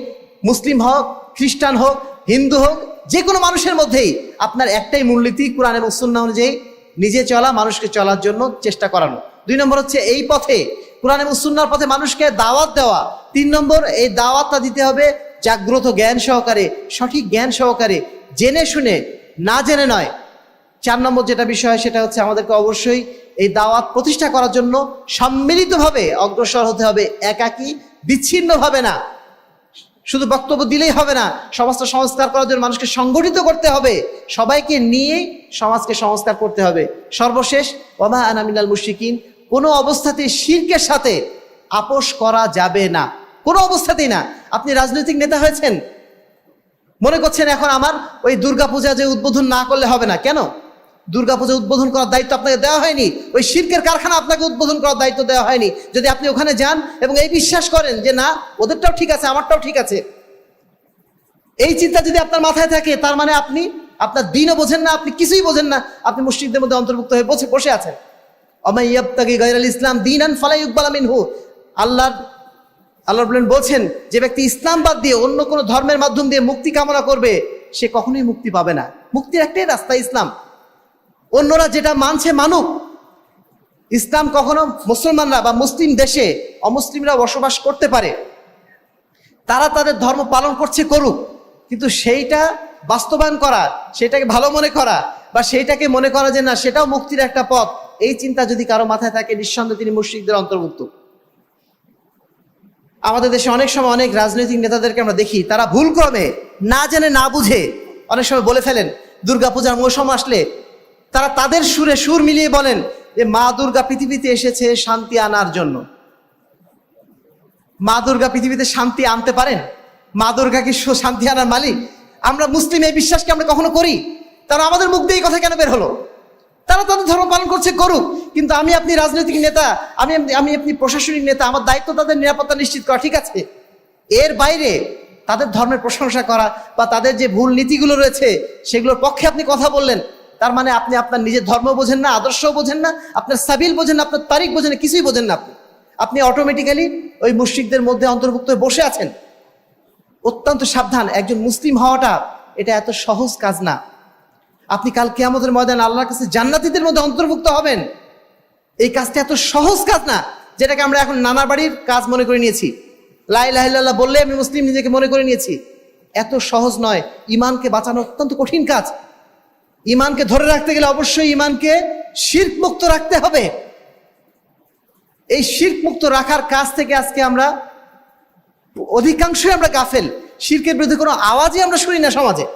মুসলিম হোক, খ্রিস্টান হোক, হিন্দু হোক, যে কোনো মানুষের মধ্যেই আপনার একটাই মূলনীতি, কোরআন এবং সুন্নাহ অনুযায়ী নিজে চলা, মানুষকে চলার জন্য চেষ্টা করানো। 2 নম্বর হচ্ছে এই পথে, কোরআন এবং সুন্নাহর পথে মানুষকে দাওয়াত দেওয়া, 3 নম্বর, এই দাওয়াতটা দিতে হবে জাগ্রত জ্ঞান সহকারে, সঠিক জ্ঞান সহকারে, জেনে শুনে, না জেনে নয়। 4 নম্বর যেটা বিষয় সেটা হচ্ছে আমাদেরকে অবশ্যই এই দাওয়াত প্রতিষ্ঠা করার জন্য সম্মিলিতভাবে অগ্রসর হতে হবে, একাকী বিচ্ছিন্নভাবে না। শুধু বক্তব্য দিলেই হবে না, সমাজটা সংস্কার করার জন্য মানুষকে সংগঠিত করতে হবে, সবাইকে নিয়ে সমাজকে সংস্কার করতে হবে। সর্বশেষ, ওমা আনা মিনাল মুশরিকিন, কোনো অবস্থাতেই শিরকের সাথে আপোষ করা যাবে না, কোনো অবস্থাতেই না। আপনি রাজনৈতিক নেতা হয়েছেন, মনে করছেন এখন আমার ওই দুর্গাপূজা যে উদ্বোধন না করলে হবে না। কেন? দুর্গাপূজা উদ্বোধন করার দায়িত্ব আপনাকে দেওয়া হয়নি, ওই শিরকের কারখানা আপনাকে উদ্বোধন করার দায়িত্ব দেওয়া হয়নি। যদি আপনি ওখানে যান এবং এই বিশ্বাস করেন যে না, ওদেরটাও ঠিক আছে, আমারটাও ঠিক আছে, এই চিন্তা যদি আপনার মাথায় থাকে, তার মানে আপনি আপনার দিনও বোঝেন না, আপনি কিছুই বোঝেন না, আপনি মুশরিকদের মধ্যে অন্তর্ভুক্ত হয়ে বসে আছেন। ওমা ইয়াবতাগি গায়রাল ইসলাম দীনান ফালা ইউকবালা মিনহু, আল্লাহ বলছেন, যে ব্যক্তি ইসলাম বাদ দিয়ে অন্য কোনো ধর্মের মাধ্যম দিয়ে মুক্তি কামনা করবে, সে কখনোই মুক্তি পাবে না। মুক্তির একটাই রাস্তা ইসলাম, অন্যরা যেটা মানছে মানুক। ইসলাম কখনো মুসলমানরা বা মুসলিম দেশে অমুসলিমরা বসবাস করতে পারে, তারা তাদের ধর্ম পালন করছে, করুক, কিন্তু সেইটা বাস্তবায়ন করা, সেটাকে ভালো মনে করা বা সেইটাকে মনে করা যে না সেটাও মুক্তির একটা পথ, এই চিন্তা যদি কারো মাথায় থাকে, নিঃসন্দেহে তিনি মুশরিকদের অন্তর্ভুক্ত। আমাদের দেশে অনেক সময় অনেক রাজনৈতিক নেতাদেরকে আমরা দেখি, তারা ভুল ক্রমে না জেনে না বুঝে অনেক সময় বলে ফেলেন, দুর্গাপূজার মৌসুম আসলে তারা তাদের সুরে সুর মিলিয়ে বলেন যে মা দুর্গা পৃথিবীতে এসেছে শান্তি আনার জন্য। মা দুর্গা পৃথিবীতে শান্তি আনতে পারেন? মা দুর্গা কি শান্তি আনার মালিক? আমরা মুসলিম, এই বিশ্বাসকে আমরা কখনো করি? তারা আমাদের মুখ দিয়ে এই কথা কেন বের হলো? তারা তাদের ধর্ম পালন করছে, করুক, কিন্তু আমি আপনি রাজনৈতিক নেতা, আমি আপনি প্রশাসনিক নেতা, আমার দায়িত্ব তাদের নিরাপত্তা নিশ্চিত করা, ঠিক আছে। এর বাইরে তাদের ধর্মের প্রশংসা করা বা তাদের যে ভুল নীতিগুলো রয়েছে সেগুলোর পক্ষে আপনি কথা বললেন, তার মানে আপনি আপনার নিজের ধর্ম বোঝেন না, আদর্শও বোঝেন না, আপনার সাবিল বোঝেন না, আপনার তারিখ বোঝেন না, কিছুই বোঝেন না। আপনি অটোমেটিক্যালি ওই মুশরিকদের মধ্যে অন্তর্ভুক্ত হয়ে বসে আছেন। অত্যন্ত সাবধান, একজন মুসলিম হওয়াটা এটা এত সহজ কাজ না। আপনি কাল কিয়ামতের ময়দানে আল্লাহর কাছে জান্নাতীদের মধ্যে অন্তর্ভুক্ত হবেন, এই কাজটা এত সহজ কাজ না, যেটাকে আমরা এখন নানা বাড়ির কাজ মনে করে নিয়েছি। লা ইলাহা ইল্লাল্লাহ বললে আমি মুসলিম নিজেকে মনে করে নিয়েছি। এত সহজ নয়, ইমানকে বাঁচানো অত্যন্ত কঠিন কাজ। ইমানকে ধরে রাখতে গেলে অবশ্যই ইমানকে শিরক মুক্ত রাখতে হবে। এই শিরক মুক্ত রাখার কাজ থেকে আজকে আমরা অধিকাংশই আমরা গাফেল। শিরকের বিরুদ্ধে কোনো আওয়াজই আমরা শুনি না সমাজে।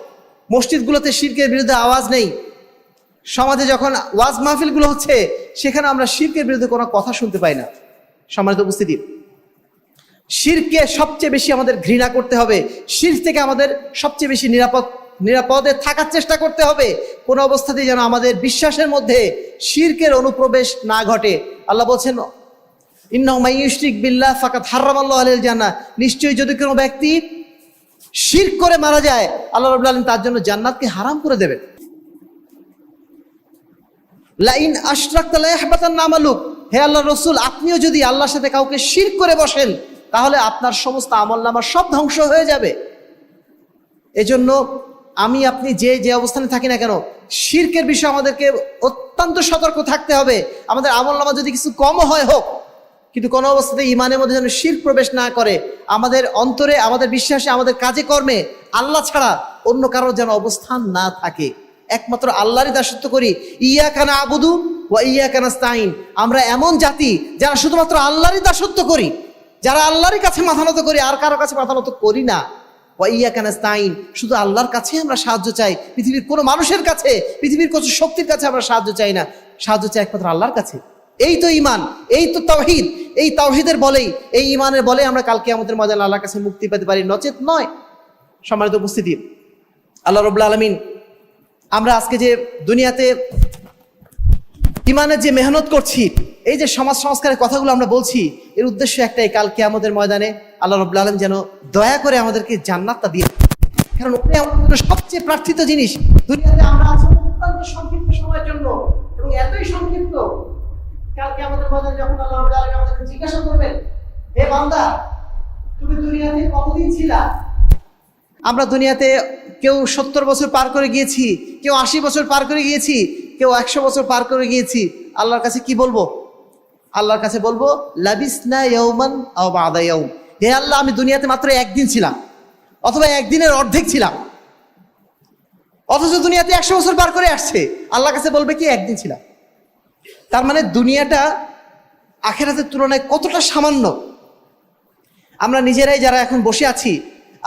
মসজিদগুলোতে শিরকের বিরুদ্ধে আওয়াজ নেই। সমাজে যখন ওয়াজ মাহফিলগুলো হচ্ছে সেখানে আমরা শিরকের বিরুদ্ধে কোনো কথা শুনতে পাই না। সম্মানিত উপস্থিতি, শিরকে সবচেয়ে বেশি আমাদের ঘৃণা করতে হবে। শিরক থেকে আমাদের সবচেয়ে বেশি নিরাপদে থাকার চেষ্টা করতে হবে। কোনো অবস্থাতেই যেন আমাদের বিশ্বাসের মধ্যে শিরকের অনুপ্রবেশ না ঘটে। আল্লাহ বলছেন, ইন্নাহু মান ইউশরিক বিল্লাহ ফাকাদ হারামাল্লাহু আলাইহিল জান্নাহ, নিশ্চয়ই যদি কোনো ব্যক্তি শিরক করে মারা যায় আল্লাহ রাব্বুল আলামিন তার জন্য জান্নাতকে হারাম করে দেবেন। লাইন আশরাকতা লা ইয়াহবাতান্না আমালুক, হে আল্লাহর রাসূল, আপনিও যদি আল্লাহর সাথে কাউকে শিরক করে বসেন তাহলে আপনার সমস্ত আমলনামা সব ধ্বংস হয়ে যাবে। এজন্য আমি আপনি যে অবস্থানে থাকি না কেন, শিরকের বিষয়ে আমাদেরকে অত্যন্ত সতর্ক থাকতে হবে। আমাদের আমলনামা যদি কিছু কমও হয় হোক, কিন্তু কোনো অবস্থাতে ইমানের মধ্যে যেন শিরক প্রবেশ না করে। আমাদের অন্তরে, আমাদের বিশ্বাসে, আমাদের কাজে কর্মে আল্লাহ ছাড়া অন্য কারোর যেন অবস্থান না থাকে। একমাত্র আল্লাহরই দাসত্ব করি। ইয়াকা না'বুদু ওয়া ইয়াকা নাস্তাঈন, আমরা এমন জাতি যারা শুধুমাত্র আল্লাহরই দাসত্ব করি, যারা আল্লাহরই কাছে মাথা নত করি, আর কারো কাছে মাথা নত করি না। ওয়া ইয়াকা নাস্তাঈন, শুধু আল্লাহর কাছেই আমরা সাহায্য চাই। পৃথিবীর কোনো মানুষের কাছে, পৃথিবীর কোনো শক্তির কাছে আমরা সাহায্য চাই না, সাহায্য চাই একমাত্র আল্লাহর কাছে। এই তো ঈমান, এই তো তাওহীদ। এই তাওহীদের বলেই, এই ঈমানের বলে আমরা কালকে আমাদের ময়দানে আল্লাহর কাছে মুক্তি পেতে পারি, নচেত নয়। সম্মানিত উপস্থিতি, আল্লাহ রাব্বুল আলামিন, আমরা আজকে যে দুনিয়াতে ঈমানের যে মেহনত করছি, এই যে সমাজ সংস্কারের কথাগুলো আমরা বলছি, এর উদ্দেশ্য একটাই, কাল কিয়ামতের ময়দানে আল্লাহ রাব্বুল আলামিন যেন দয়া করে আমাদেরকে জান্নাতটা দিয়ে, কারণ ওটাই আমাদের সবচেয়ে প্রার্থিত জিনিস। দুনিয়াতে আমরা আছি অত্যন্ত সংক্ষিপ্ত সময়ের জন্য, এবং এতই সংক্ষিপ্ত, কালকে আমাদের ময়দানে যখন আল্লাহ রাব্বুল আলামিন আমাদেরকে জিজ্ঞাসা করবেন, হে বান্দা, তুমি দুনিয়াতে কতদিন ছিলা? আমরা দুনিয়াতে কেউ 70 বছর পার করে গিয়েছি, কেউ 80 বছর পার করে গিয়েছি, কেউ 100 বছর পার করে গিয়েছি। আল্লাহর কাছে কি বলবো? আল্লাহর কাছে বলবো লাবিসনা ইয়াওমান আও বা'দা ইয়াওম, হে আল্লাহ, আমি দুনিয়াতে মাত্র একদিন ছিলাম, অথবা একদিনের অর্ধেক ছিলাম, অথচ দুনিয়াতে 100 বছর পার করে আসছে। আল্লাহর কাছে বলবে কি, একদিন ছিলাম। তার মানে দুনিয়াটা আখিরাতের তুলনায় কতটা সামান্য। আমরা নিজেরাই যারা এখন বসে আছি,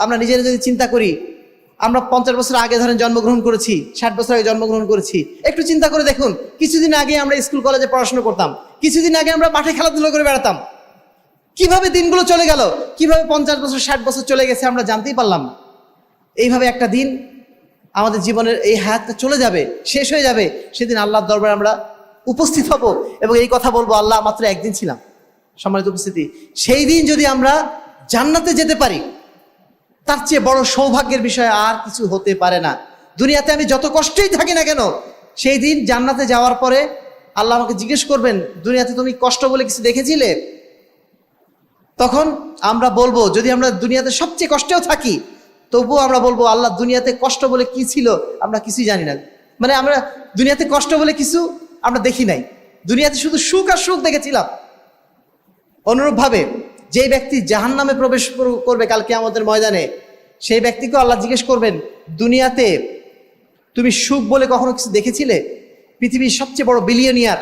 আমরা নিজেরা যদি চিন্তা করি, আমরা 50 বছর আগে ধরেন জন্মগ্রহণ করেছি, 60 বছর আগে জন্মগ্রহণ করেছি, একটু চিন্তা করে দেখুন, কিছুদিন আগে আমরা স্কুল কলেজে পড়াশোনা করতাম, কিছুদিন আগে আমরা মাঠে খেলাধুলা করে বেড়াতাম। কিভাবে দিনগুলো চলে গেল, কিভাবে 50 বছর 60 বছর চলে গেছে আমরা জানতেই পারলাম না। এইভাবে একটা দিন আমাদের জীবনের এই হায়াতটা চলে যাবে, শেষ হয়ে যাবে। সেদিন আল্লাহর দরবারে আমরা উপস্থিত হব এবং এই কথা বলবো, আল্লাহ মাত্র একদিন ছিলাম। সম্মানিত উপস্থিতি, সেই দিন যদি আমরা জান্নাতে যেতে পারি, তার চেয়ে বড় সৌভাগ্যের বিষয় আর কিছু হতে পারে না। দুনিয়াতে আমি যত কষ্টই থাকি না কেন, সেই দিন জান্নাতে যাওয়ার পরে আল্লাহ আমাকে জিজ্ঞেস করবেন, দুনিয়াতে তুমি কষ্ট বলে কিছু দেখেছিলে? তখন আমরা বলবো, যদি আমরা দুনিয়াতে সবচেয়ে কষ্টেও থাকি, তবুও আমরা বলবো, আল্লাহ দুনিয়াতে কষ্ট বলে কি ছিল আমরা কিছুই জানি না। মানে আমরা দুনিয়াতে কষ্ট বলে কিছু আমরা দেখি নাই, দুনিয়াতে শুধু সুখ আর সুখ দেখেছিলাম। অনুরূপভাবে যেই ব্যক্তি জাহান্নামে প্রবেশ করবে কাল কিয়ামতের ময়দানে, সেই ব্যক্তিকে আল্লাহ জিজ্ঞেস করবেন, দুনিয়াতে তুমি সুখ বলে কখনো কিছু দেখেছিলে? পৃথিবীর সবচেয়ে বড় বিলিয়নিয়ার,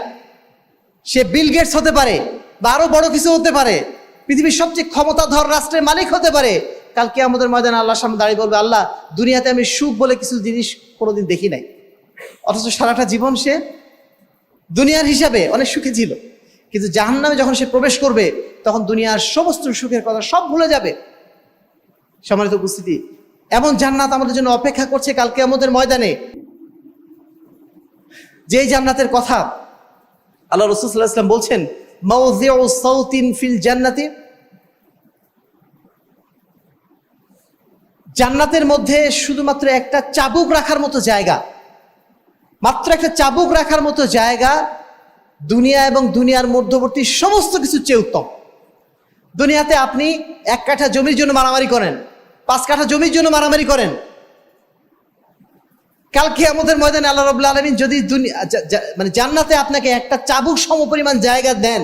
সে বিল গেটস হতে পারে বা আরো বড় কিছু হতে পারে, পৃথিবীর সবচেয়ে ক্ষমতাধর রাষ্ট্রের মালিক হতে পারে, কাল কিয়ামতের ময়দানে আল্লাহর সামনে দাঁড়িয়ে বলবে, আল্লাহ দুনিয়াতে আমি সুখ বলে কিছু জিনিস কোনোদিন দেখি নাই। অথচ সারাটা জীবন সে দুনিয়ার হিসাবে অনেক সুখী ছিল, কিন্তু জাহান্নামে যখন সে প্রবেশ করবে তখন দুনিয়ার সমস্ত সুখের কথা সব ভুলে যাবে। সম্মানিত উপস্থিতি, এমন জান্নাত আমাদের জন্য অপেক্ষা করছে কাল কিয়ামতের ময়দানে, যেই জান্নাতের কথা আল্লাহ রাসূল সাল্লাল্লাহু আলাইহি ওয়াসাল্লাম বলছেন, মাওযিউ সাউতিন ফিল জান্নাতি, জান্নাতের মধ্যে শুধুমাত্র একটা চাবুক রাখার মতো জায়গা, মাত্র একটা চাবুক রাখার মতো জায়গা দুনিয়া এবং দুনিয়ার মধ্যবর্তী সমস্ত কিছুর চেয়ে উত্তম। দুনিয়াতে আপনি 1 কাঠা জমির জন্য মারামারি করেন, 5 কাঠা জমির জন্য মারামারি করেন, কাল কিয়ামতের ময়দানে আল্লাহ রাব্বুল আলামিন যদি মানে জান্নাতে আপনাকে একটা চাবুক সমপরিমাণ জায়গা দেন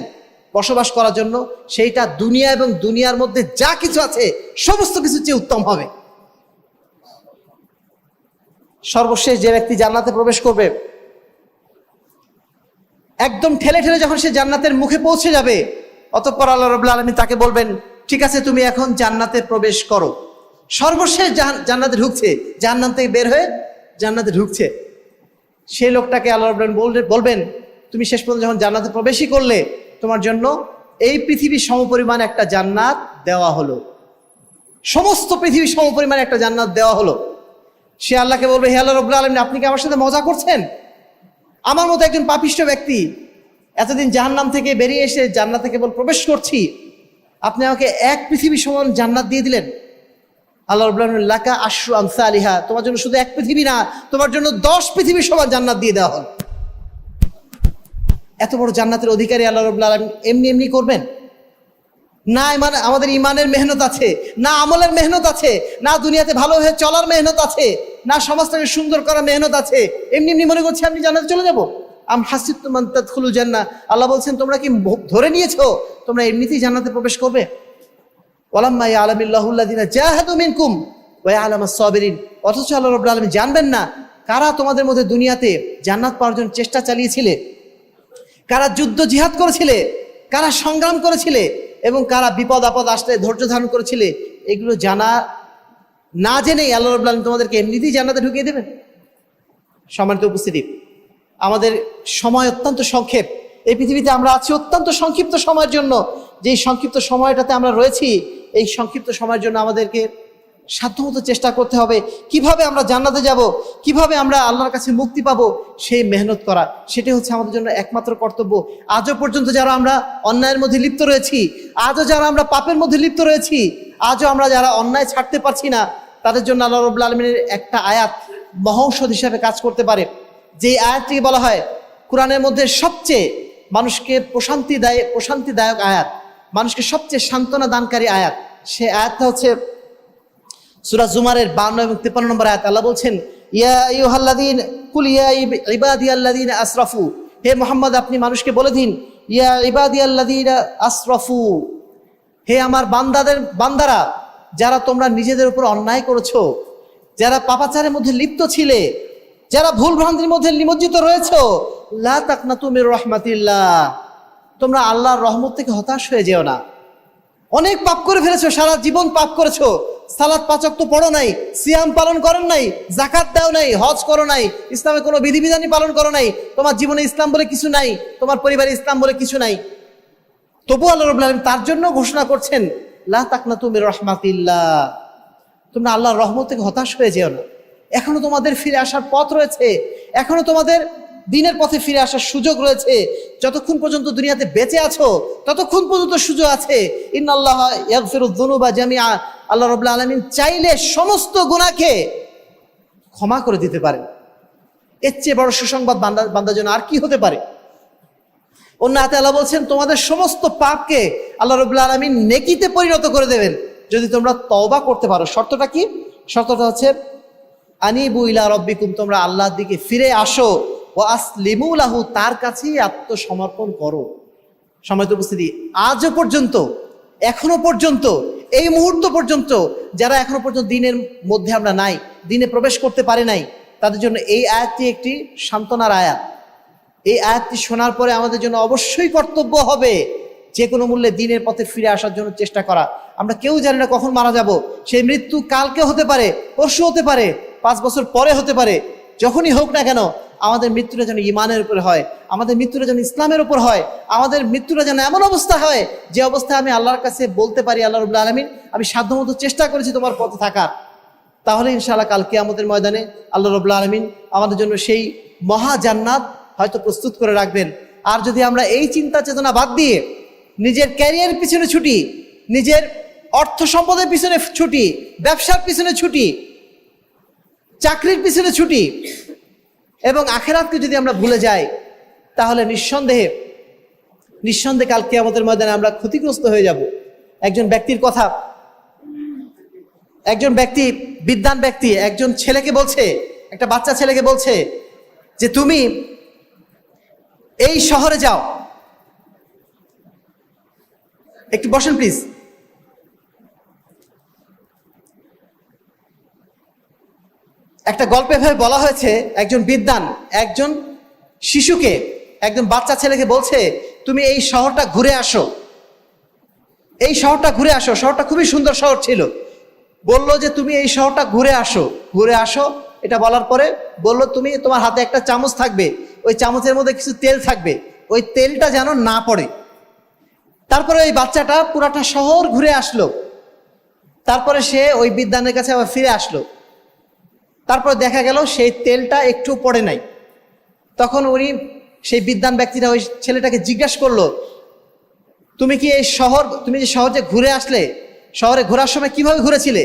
বসবাস করার জন্য, সেইটা দুনিয়া এবং দুনিয়ার মধ্যে যা কিছু আছে সমস্ত কিছুর চেয়ে উত্তম হবে। সর্বশেষ যে ব্যক্তি জান্নাতে প্রবেশ করবে, একদম ঠেলে ঠেলে যখন সে জান্নাতের মুখে পৌঁছে যাবে, অতঃপর আল্লাহ রাব্বুল আলামিন তাকে বলবেন, ঠিক আছে তুমি এখন জান্নাতে প্রবেশ করো। সর্বশেষ জান্নাতে ঢুকছে, জাহান্নাম থেকে বের হয়ে জান্নাতে ঢুকছে, সেই লোকটাকে আল্লাহ রাব্বুল আলামিন বলবেন, তুমি শেষ পর্যন্ত যখন জান্নাতে প্রবেশই করলে, তোমার জন্য এই পৃথিবীর সমপরিমাণ একটা জান্নাত দেওয়া হলো, সমস্ত পৃথিবীর সমপরিমাণ একটা জান্নাত দেওয়া হলো। সে আল্লাহকে বলবে, হে আল্লাহ রাব্বুল আলামিন, আপনি কি আমার সাথে মজা করছেন? আমার মতো একজন পাপিষ্ঠ ব্যক্তি এতদিন জাহান্নাম থেকে বেরিয়ে এসে জান্নাতে কেবল প্রবেশ করছি, আপনি আমাকে 1 পৃথিবী সমান জান্নাত দিয়ে দিলেন। আল্লাহ রাব্বুল আলামিন, লাকা আশরু আমসালিহা, তোমার জন্য শুধু 1 পৃথিবী না, তোমার জন্য 10 পৃথিবী সমান জান্নাত দিয়ে দেওয়া হল। এত বড় জান্নাতের অধিকারী আল্লাহ রাব্বুল আলামিন এমনি এমনি করবেন না? আমাদের ইমানের মেহনত আছে, না আমলের মেহনত আছে, না দুনিয়াতে ভালোভাবে চলার মেহনত আছে, না সমাজটাকে সুন্দর করার মেহনত আছে, এমনি এমনি মনে করছি আমি জান্নাতে চলে যাব? আম হাসিবতুম আন তাদখুলুল জান্নাহ, আল্লাহ বলছেন তোমরা কি ধরে নিয়েছো তোমরা এমনিতেই জান্নাতে প্রবেশ করবে? ওয়ালাম্মা ইয়ালামিল্লাহু আল্লাযিনা জাহাদু মিনকুম ওয়া ইয়ালামাস সাবিরিন, অথচ আল্লাহ রাব্বুল আলামিন জানবেন না কারা তোমাদের মধ্যে দুনিয়াতে জান্নাত পাওয়ার জন্য চেষ্টা চালিয়েছিলে, কারা যুদ্ধ জিহাদ করেছিলে, কারা সংগ্রাম করেছিলে এবং কারা বিপদ আপদ আসলে ধৈর্য ধারণ করেছিলে। এগুলো জানা না জেনেই আল্লাহ রাব্বুল আলামিন তোমাদেরকে এমনিতেই জান্নাতে ঢুকিয়ে দেবেন। সম্মানিত উপস্থিতি, আমাদের সময় অত্যন্ত সংক্ষেপ, এই পৃথিবীতে আমরা আছি অত্যন্ত সংক্ষিপ্ত সময়ের জন্য। যেই সংক্ষিপ্ত সময়টাতে আমরা রয়েছি, এই সংক্ষিপ্ত সময়ের জন্য আমাদেরকে সাধ্যমতো চেষ্টা করতে হবে কিভাবে আমরা জান্নাতে যাব, কিভাবে আমরা আল্লাহর কাছে মুক্তি পাবো, সেই মেহনত করা, সেটাই হচ্ছে আমাদের জন্য একমাত্র কর্তব্য। আজও পর্যন্ত যারা আমরা অন্যায়ের মধ্যে লিপ্ত রয়েছি, আজও যারা আমরা পাপের মধ্যে লিপ্ত রয়েছি, আজও আমরা যারা অন্যায় ছাড়তে পারছি না, তাদের জন্য আল্লাহ রাব্বুল আলামিনের একটা আয়াত মহৌষধ হিসাবে কাজ করতে পারে। যে আয়াতটিকে বলা হয় কোরআনের মধ্যে সবচেয়ে মানুষকে প্রশান্তিদায়ক আয়াত, মানুষকে সবচেয়ে সান্ত্বনা দানকারী আয়াত, সে আয়াতটা হচ্ছে সূরা জুমারের 52 এবং 53 নম্বর আয়াত। আল্লাহ বলছেন, ইয়া আইয়ুহাল্লাযীনা কুল ইয়া ইবাদিয়াল্লাযীনা আসরাফু, হে মুহাম্মদ আপনি মানুষকে বলে দিন, ইয়া ইবাদিয়াল্লাযীনা আসরাফু, হে আমার বান্দারা, যারা তোমরা নিজেদের উপর অন্যায় করেছো, যারা পাপাচারের মধ্যে লিপ্ত ছিলে, যারা ভুল ভ্রান্তির মধ্যে নিমজ্জিত রয়েছো, লা তাকনাতু মির রাহমাতিল্লাহ, তোমরা আল্লাহর রহমত থেকে হতাশ হয়ে যেও না। অনেক পাপ করে ফেলেছো, সারা জীবন পাপ করেছো, সালাত 5 ওয়াক্ত পড়ো নাই, সিয়াম পালন করেন নাই, যাকাত দাও নাই, হজ করো নাই, ইসলামের কোনো বিধিবিধানই পালন করো নাই, তোমার জীবনে ইসলাম বলে কিছু নাই, তোমার পরিবারে ইসলাম বলে কিছু নাই। তবু আল্লাহ রাব্বুল আলামিন তার জন্য ঘোষণা করছেন, লা তাকনাতু মির রাহমাতিল্লাহ, তোমরা আল্লাহর রহমত থেকে হতাশ হয়ে যেও না। এখনো তোমাদের ফিরে আসার পথ রয়েছে, এখনো তোমাদের দিনের পথে ফিরে আসার সুযোগ রয়েছে। যতক্ষণ পর্যন্ত দুনিয়াতে বেঁচে আছো ততক্ষণ পর্যন্ত সুযোগ আছে। ইন্নাল্লাহা ইয়াগফিরুয যুনুবা জামিআ, আল্লাহ রাব্বুল আলামিন চাইলে সমস্ত গুনাহকে ক্ষমা করে দিতে পারেন। এর চেয়ে বড় সুসংবাদ বান্দার জন্য আর কি হতে পারে? অন্য আয়াতে আল্লাহ বলছেন, তোমাদের সমস্ত পাপকে আল্লাহ রাব্বুল আলামিন নেকিতে পরিণত করে দেবেন যদি তোমরা তওবা করতে পারো। শর্তটা কি? শর্তটা হচ্ছে আনিবু ইলা রাব্বিকুম, তোমরা আল্লাহর দিকে ফিরে আসো, ওয়া আসলিমু লাহু, তার কাছেই আত্মসমর্পণ করো। সম্মানিত উপস্থিতি, আজও পর্যন্ত, এখনো পর্যন্ত, এই মুহূর্ত পর্যন্ত যারা এখনো পর্যন্ত দিনের মধ্যে আমরা নাই, দিনে প্রবেশ করতে পারে নাই, তাদের জন্য এই আয়াতটি একটি সান্ত্বনার আয়াত। এই আয়াতটি শোনার পরে আমাদের জন্য অবশ্যই কর্তব্য হবে যে কোনো মূল্যে দিনের পথে ফিরে আসার জন্য চেষ্টা করা। আমরা কেউ জানি না কখন মারা যাব, সেই মৃত্যু কালকে হতে পারে, পরশু হতে পারে, 5 বছর পরে হতে পারে। যখনই হোক না কেন আমাদের মৃত্যুটা যেন ঈমানের উপর হয়, আমাদের মৃত্যুটা যেন ইসলামের উপর হয়, আমাদের মৃত্যুটা যেন এমন অবস্থা হয় যে অবস্থায় আমি আল্লাহর কাছে বলতে পারি, আল্লাহ রাব্বুল আলামিন, আমি সাধ্যমতো চেষ্টা করেছি তোমার পথে থাকার। তাহলে ইনশাআল্লাহ কাল কিয়ামতের ময়দানে আল্লাহ রাব্বুল আলামিন আমাদের জন্য সেই মহা জান্নাত হয়তো প্রস্তুত করে রাখবেন। আর যদি আমরা এই চিন্তা চেতনা বাদ দিয়ে নিজের ক্যারিয়ারের পিছনে ছুটি, নিজের অর্থ সম্পদের পিছনে ছুটি, ব্যবসার পিছনে ছুটি, চাকরির পিছনে ছুটি এবং আখিরাতকে যদি আমরা ভুলে যাই, তাহলে নিঃসন্দেহে কাল কিয়ামতের ময়দানে আমরা ক্ষতিগ্রস্ত হয়ে যাব। একজন বিদ্বান ব্যক্তি একজন ছেলেকে বলছে, একটা বাচ্চা ছেলেকে বলছে যে তুমি এই শহরে যাও, একটু বসেন প্লিজ। একটা গল্পে ভাবে বলা হয়েছে, একজন বিদ্বান একজন শিশুকে, একজন বাচ্চা ছেলেকে বলছে, তুমি এই শহরটা ঘুরে আসো, এই শহরটা ঘুরে আসো, শহরটা খুবই সুন্দর শহর ছিল। বললো যে তুমি এই শহরটা ঘুরে আসো। এটা বলার পরে বললো, তুমি তোমার হাতে একটা চামচ থাকবে, ওই চামচের মধ্যে কিছু তেল থাকবে, ওই তেলটা যেন না পড়ে। তারপরে ওই বাচ্চাটা পুরাটা শহর ঘুরে আসলো। তারপরে সে ওই বিদ্বানের কাছে আবার ফিরে আসলো। তারপর দেখা গেল সেই তেলটা একটু পড়ে নাই। তখন সেই বিদ্বান ব্যক্তিটা ওই ছেলেটাকে জিজ্ঞাসা করলো, তুমি যে শহর যে ঘুরে আসলে, শহরে ঘোরার সময় কিভাবে ঘুরেছিলে?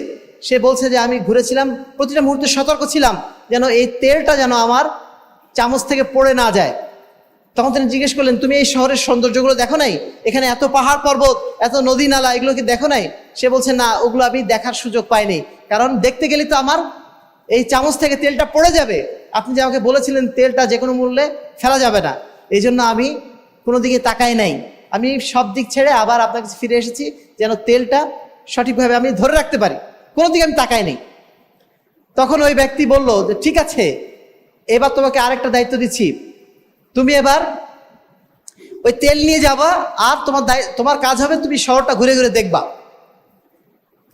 সে বলছে যে আমি ঘুরেছিলাম, প্রতিটা মুহূর্তে সতর্ক ছিলাম যেন এই তেলটা যেন আমার চামচ থেকে পড়ে না যায়। তখন তিনি জিজ্ঞেস করলেন, তুমি এই শহরের সৌন্দর্যগুলো দেখো নাই? এখানে এত পাহাড় পর্বত, এত নদী নালা, এগুলো কি দেখো নাই? সে বলছে, না, ওগুলো আমি দেখার সুযোগ পাইনি, কারণ দেখতে গেলে তো আমার এই চামচ থেকে তেলটা পড়ে যাবে। আপনি যে আমাকে বলেছিলেন তেলটা যে কোনো মূল্যে ফেলা যাবে না, এই জন্য আমি কোনো দিকে তাকাই নাই। আমি সব দিক ছেড়ে আবার আপনার কাছে ফিরে এসেছি যেন তেলটা সঠিকভাবে আমি ধরে রাখতে পারি, কোনো দিকে আমি তাকাই নাই। তখন ওই ব্যক্তি বলল যে ঠিক আছে, এবার তোমাকে আরেকটা দায়িত্ব দিচ্ছি, তুমি এবার ওই তেল নিয়ে যাবা, আর তোমার কাজ হবে তুমি শহরটা ঘুরে ঘুরে দেখবা।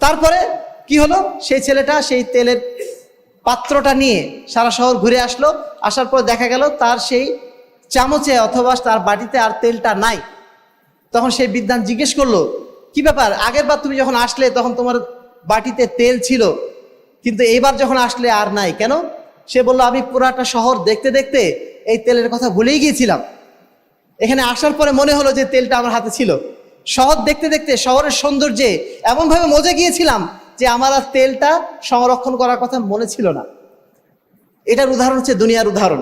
তারপরে কি হলো, সেই ছেলেটা সেই তেলের পাত্রটা নিয়ে সারা শহর ঘুরে আসলো। আসার পর দেখা গেল তার সেই চামচে অথবা তার বাটিতে আর তেলটা নাই। তখন সেই বিদ্বান জিজ্ঞেস করলো, কি ব্যাপার, আগের বার তুমি যখন আসলে তখন তোমার বাটিতে তেল ছিল, কিন্তু এইবার যখন আসলে আর নাই কেন? সে বলল, আমি পুরাটা শহর দেখতে দেখতে এই তেলের কথা ভুলেই গিয়েছিলাম। এখানে আসার পরে মনে হলো যে তেলটা আমার হাতে ছিল। শহর দেখতে দেখতে শহরের সৌন্দর্যে এমনভাবে মজে গিয়েছিলাম যে আমার আর তেলটা সংরক্ষণ করার কথা মনে ছিল না। এটার উদাহরণ হচ্ছে দুনিয়ার উদাহরণ।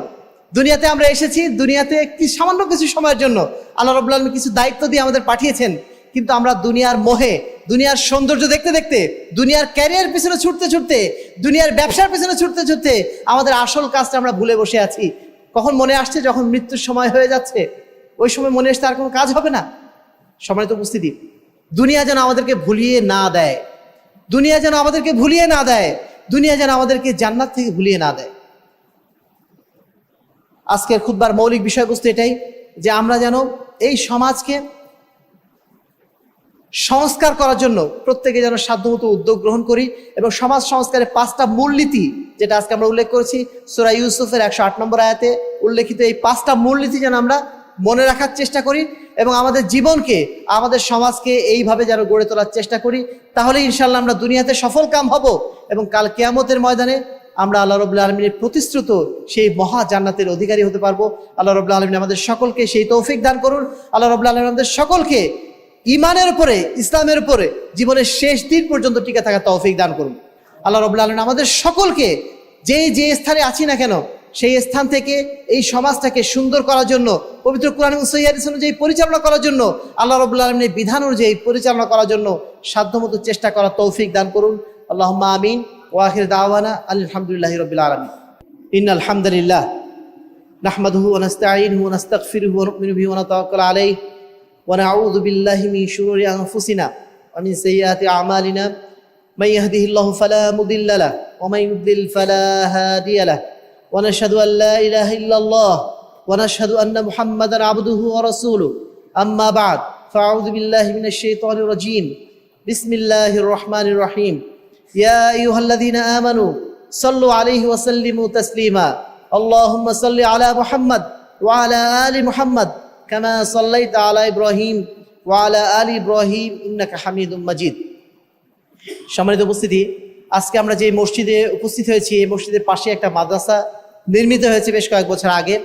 দুনিয়াতে আমরা এসেছি, দুনিয়াতে সামান্য কিছু সময়ের জন্য আল্লাহ রাব্বুল আলামিন কিছু দায়িত্ব দিয়ে আমাদের পাঠিয়েছেন, কিন্তু আমরা দুনিয়ার মোহে, দুনিয়ার সৌন্দর্য দেখতে দেখতে, দুনিয়ার ক্যারিয়ার পিছনে ছুটতে ছুটতে, দুনিয়ার ব্যবসার পিছনে ছুটতে ছুটতে আমাদের আসল কাজটা আমরা ভুলে বসে আছি। কখন মনে আসছে? যখন মৃত্যুর সময় হয়ে যাচ্ছে, ওই সময় মনে আসছে আর কোনো কাজ হবে না। সম্মানিত উপস্থিতি, দুনিয়া যেন আমাদেরকে ভুলিয়ে না দেয়, দুনিয়া যেন আমাদেরকে ভুলিয়ে না দেয়, দুনিয়া যেন আমাদেরকে জান্নাত থেকে ভুলিয়ে না দেয়। আজকের খুতবার মৌলিক বিষয়বস্তু এটাই যে আমরা যেন এই সমাজকে সংস্কার করার জন্য প্রত্যেকে যেন সাধ্যমতো উদ্যোগ গ্রহণ করি এবং সমাজ সংস্কারের 5টা মূলনীতি, যেটা আজকে আমরা উল্লেখ করেছি সূরা ইউসুফের 108 নম্বর আয়াতে উল্লেখিত, এই 5টা মূলনীতি যেন আমরা মনে রাখার চেষ্টা করি এবং আমাদের জীবনকে, আমাদের সমাজকে এইভাবে যেন গড়ে তোলার চেষ্টা করি। তাহলে ইনশাআল্লাহ আমরা দুনিয়াতে সফল কাম হব এবং কাল কিয়ামতের ময়দানে আমরা আল্লাহ রাব্বুল আলামিনের প্রতিশ্রুত সেই মহা জান্নাতের অধিকারী হতে পারবো। আল্লাহ রাব্বুল আলামিন আমাদের সকলকে সেই তৌফিক দান করুন। আল্লাহ রাব্বুল আলামিন আমাদের সকলকে ঈমানের উপরে, ইসলামের উপরে জীবনের শেষ দিন পর্যন্ত টিকে থাকার তৌফিক দান করুন। আল্লাহ রাব্বুল আলামিন আমাদের সকলকে যে স্থানে আছি না কেন সেই স্থান থেকে এই সমাজটাকে সুন্দর করার জন্য, পবিত্র কোরআন এবং সহিহ হাদিস অনুযায়ী পরিচালনা করার জন্য, আল্লাহ রাব্বুল আলামিনের বিধান অনুযায়ী পরিচালনা করার জন্য সাধ্যমতো চেষ্টা করার তৌফিক দান করুন। আল্লাহুম্মা আমিন। ওয়া আখির দাওয়ানা আলহামদুলিল্লাহি রাব্বিল আলামিন। ইন্নাল হামদুলিল্লাহ নাহমাদুহু ওয়া নাস্তাঈনুহু ওয়া নাস্তাগফিরুহু ওয়া নু'মিনু বিহি ওয়া নাতাওয়াক্কালু আলাইহি ওয়া নাউযু বিল্লাহি মিন শুরুরি আনফুসিনা ওয়া মিন সাইয়্যাতি আ'মালিনা মান ইয়াহদিহিল্লাহু ফালা মুদিল্লা লাহু ওয়া মান ইউদ্লিল ফালা হাদিয়া লাহু ওয়া নাশহাদু আল লা ইলাহা ইল্লাল্লাহ ওয়া নাশহাদু আন্না মুহাম্মাদান আবদুহু ওয়া রাসূলুহু আম্মা বা'দ ফাআউযু বিল্লাহি মিনাশ শাইতানির রাজীম বিসমিল্লাহির রহমানির রহিম ইয়া আইয়ুহাল্লাযীনা আমানু সাল্লু আলাইহি ওয়া সাল্লিমু তাসলিমা আল্লাহুম্মা সাল্লি আলা মুহাম্মাদ ওয়া আলা আলি মুহাম্মাদ কামা সাল্লাইতা আলা ইব্রাহিম ওয়া আলা আলি ইব্রাহিম ইন্নাকা হামিদুম মাজিদ। সম্মানিত উপস্থিতি, আজকে আমরা যে মসজিদে উপস্থিত হয়েছি, এই মসজিদের পাশে একটা মাদ্রাসা নির্মিত হয়েছে বেশ কয়েক বছর আগে।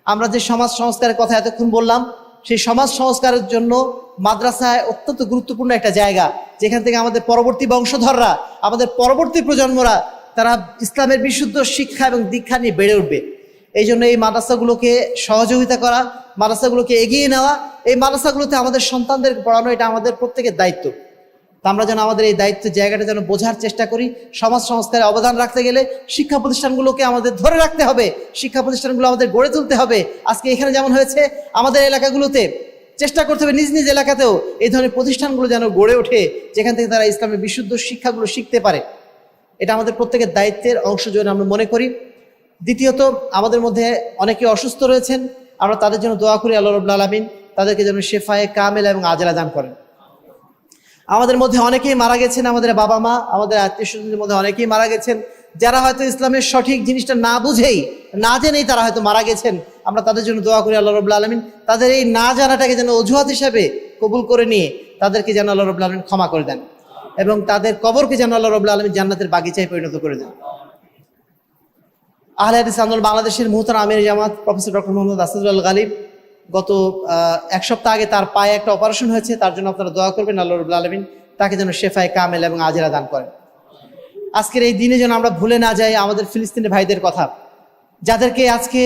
আমরা যে সমাজ সংস্কারের কথা এতক্ষণ বললাম, সেই সমাজ সংস্কারের জন্য মাদ্রাসায় অত্যন্ত গুরুত্বপূর্ণ একটা জায়গা, যেখান থেকে আমাদের পরবর্তী বংশধররা, আমাদের পরবর্তী প্রজন্মরা তারা ইসলামের বিশুদ্ধ শিক্ষা এবং দীক্ষা নিয়ে বেড়ে উঠবে। এই জন্য এই মাদ্রাসাগুলোকে সহযোগিতা করা, মাদ্রাসাগুলোকে এগিয়ে নেওয়া, এই মাদ্রাসাগুলোতে আমাদের সন্তানদের পড়ানো, এটা আমাদের প্রত্যেকের দায়িত্ব। তা আমরা যেন আমাদের এই দায়িত্বের জায়গাটা যেন বোঝার চেষ্টা করি। সমাজ সংস্কারে অবদান রাখতে গেলে শিক্ষা প্রতিষ্ঠানগুলোকে আমাদের ধরে রাখতে হবে, শিক্ষা প্রতিষ্ঠানগুলো আমাদের গড়ে তুলতে হবে। আজকে এখানে যেমন হয়েছে, আমাদের এলাকাগুলোতে চেষ্টা করতে হবে নিজ নিজ এলাকাতেও এই ধরনের প্রতিষ্ঠানগুলো যেন গড়ে ওঠে, যেখান থেকে তারা ইসলামের বিশুদ্ধ শিক্ষাগুলো শিখতে পারে। এটা আমাদের প্রত্যেকের দায়িত্বের অংশ যেন আমরা মনে করি। দ্বিতীয়ত, আমাদের মধ্যে অনেকে অসুস্থ রয়েছেন, আমরা তাদের জন্য দোয়া করি আল্লাহ রাব্বুল আলামিন তাদেরকে যেন শেফায়ে কামেলা এবং আজেলা দান করেন। আমাদের মধ্যে অনেকেই মারা গেছেন, আমাদের বাবা মা, আমাদের আত্মীয় স্বজনদের মধ্যে অনেকেই মারা গেছেন, যারা হয়তো ইসলামের সঠিক জিনিসটা না বুঝেই, না জেনেই তারা হয়তো মারা গেছেন। আমরা তাদের জন্য দোয়া করি আল্লাহ রাব্বুল আলামিন তাদের এই না জানাটাকে যেন অজুহাত হিসাবে কবুল করে নিয়ে তাদেরকে যেন আল্লাহ রাব্বুল আলামিন ক্ষমা করে দেন এবং তাদের কবরকে যেন আল্লাহ রাব্বুল আলামিন জান্নাতের বাগিচায় পরিণত করে দেন। আহলে হাদিস আন্দোলন বাংলাদেশের মুহতারাম আমির জামাত প্রফেসর ডক্টর মোহাম্মদ আসাদুল গালিব, গত এক সপ্তাহ আগে তার পায়ে একটা অপারেশন হয়েছে, তার জন্য আপনারা দোয়া করবেন আল্লাহ রাব্বুল আলামিন তাকে যেন শেফায়ে কামেল এবং আজেলা দান করেন। আজকের এই দিনে যেন আমরা ভুলে না যাই আমাদের ফিলিস্তিনের ভাইদের কথা, যাদেরকে আজকে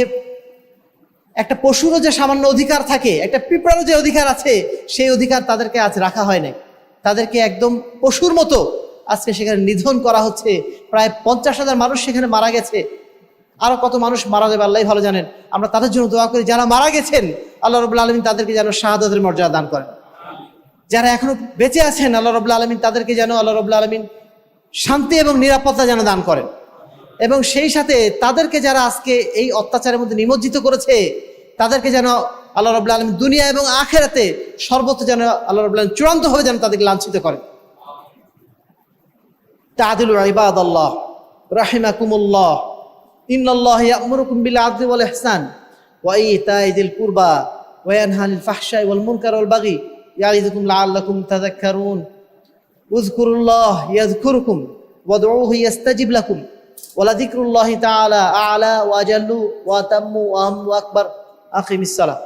একটা পশুরও যে সামান্য অধিকার থাকে, একটা পিঁপড়ারও যে অধিকার আছে, সেই অধিকার তাদেরকে আজ রাখা হয় নাই। তাদেরকে একদম পশুর মতো আজকে সেখানে নিধন করা হচ্ছে। প্রায় 50,000 মানুষ সেখানে মারা গেছে, আরো কত মানুষ মারা যাবে আল্লাহ ভালো জানেন। আমরা তাদের জন্য দোয়া করি, যারা মারা গেছেন আল্লাহ রাব্বুল আলামিন তাদেরকে যেন শাহাদাতের মর্যাদা দান করেন। যারা এখনো বেঁচে আছেন আল্লাহ রাব্বুল আলামিন তাদেরকে যেন আল্লাহ রাব্বুল আলামিন শান্তি এবং নিরাপত্তা যেন দান করেন। এবং সেই সাথে তাদেরকে যারা আজকে এই অত্যাচারের মধ্যে নিমজ্জিত করেছে, তাদেরকে যেন আল্লাহ রাব্বুল আলামিন দুনিয়া এবং আখিরাতে সর্বত্র যেন আল্লাহ রাব্বুল আলামিন চূড়ান্তভাবে যেন তাদেরকে লাঞ্ছিত করেন। তাআদিলু ইবাদাল্লাহ রাহিমাকুমুল্লাহ ইন্নাল্লাহা ইয়া'মুরুকুম বিল আদলি ওয়াল ইহসান ওয়া ইতা'i যিল কুরবা ওয়া ইয়ানহা আনিল ফাহশাই ওয়াল মুনকারি ওয়াল বাগি ইয়া'iযুকুম লা'আল্লাকুম তাযাক্কারুন উযকুরুল্লাহ ইয়াযকুরুকুম ওয়াদউহু ইস্তাজিব লাকুম ওয়া লাযিকরুল্লাহি তাআলা আ'লা ওয়া আজাল্লু ওয়া আতাম্মু ওয়া আকবার। আকিমিস সালাহ।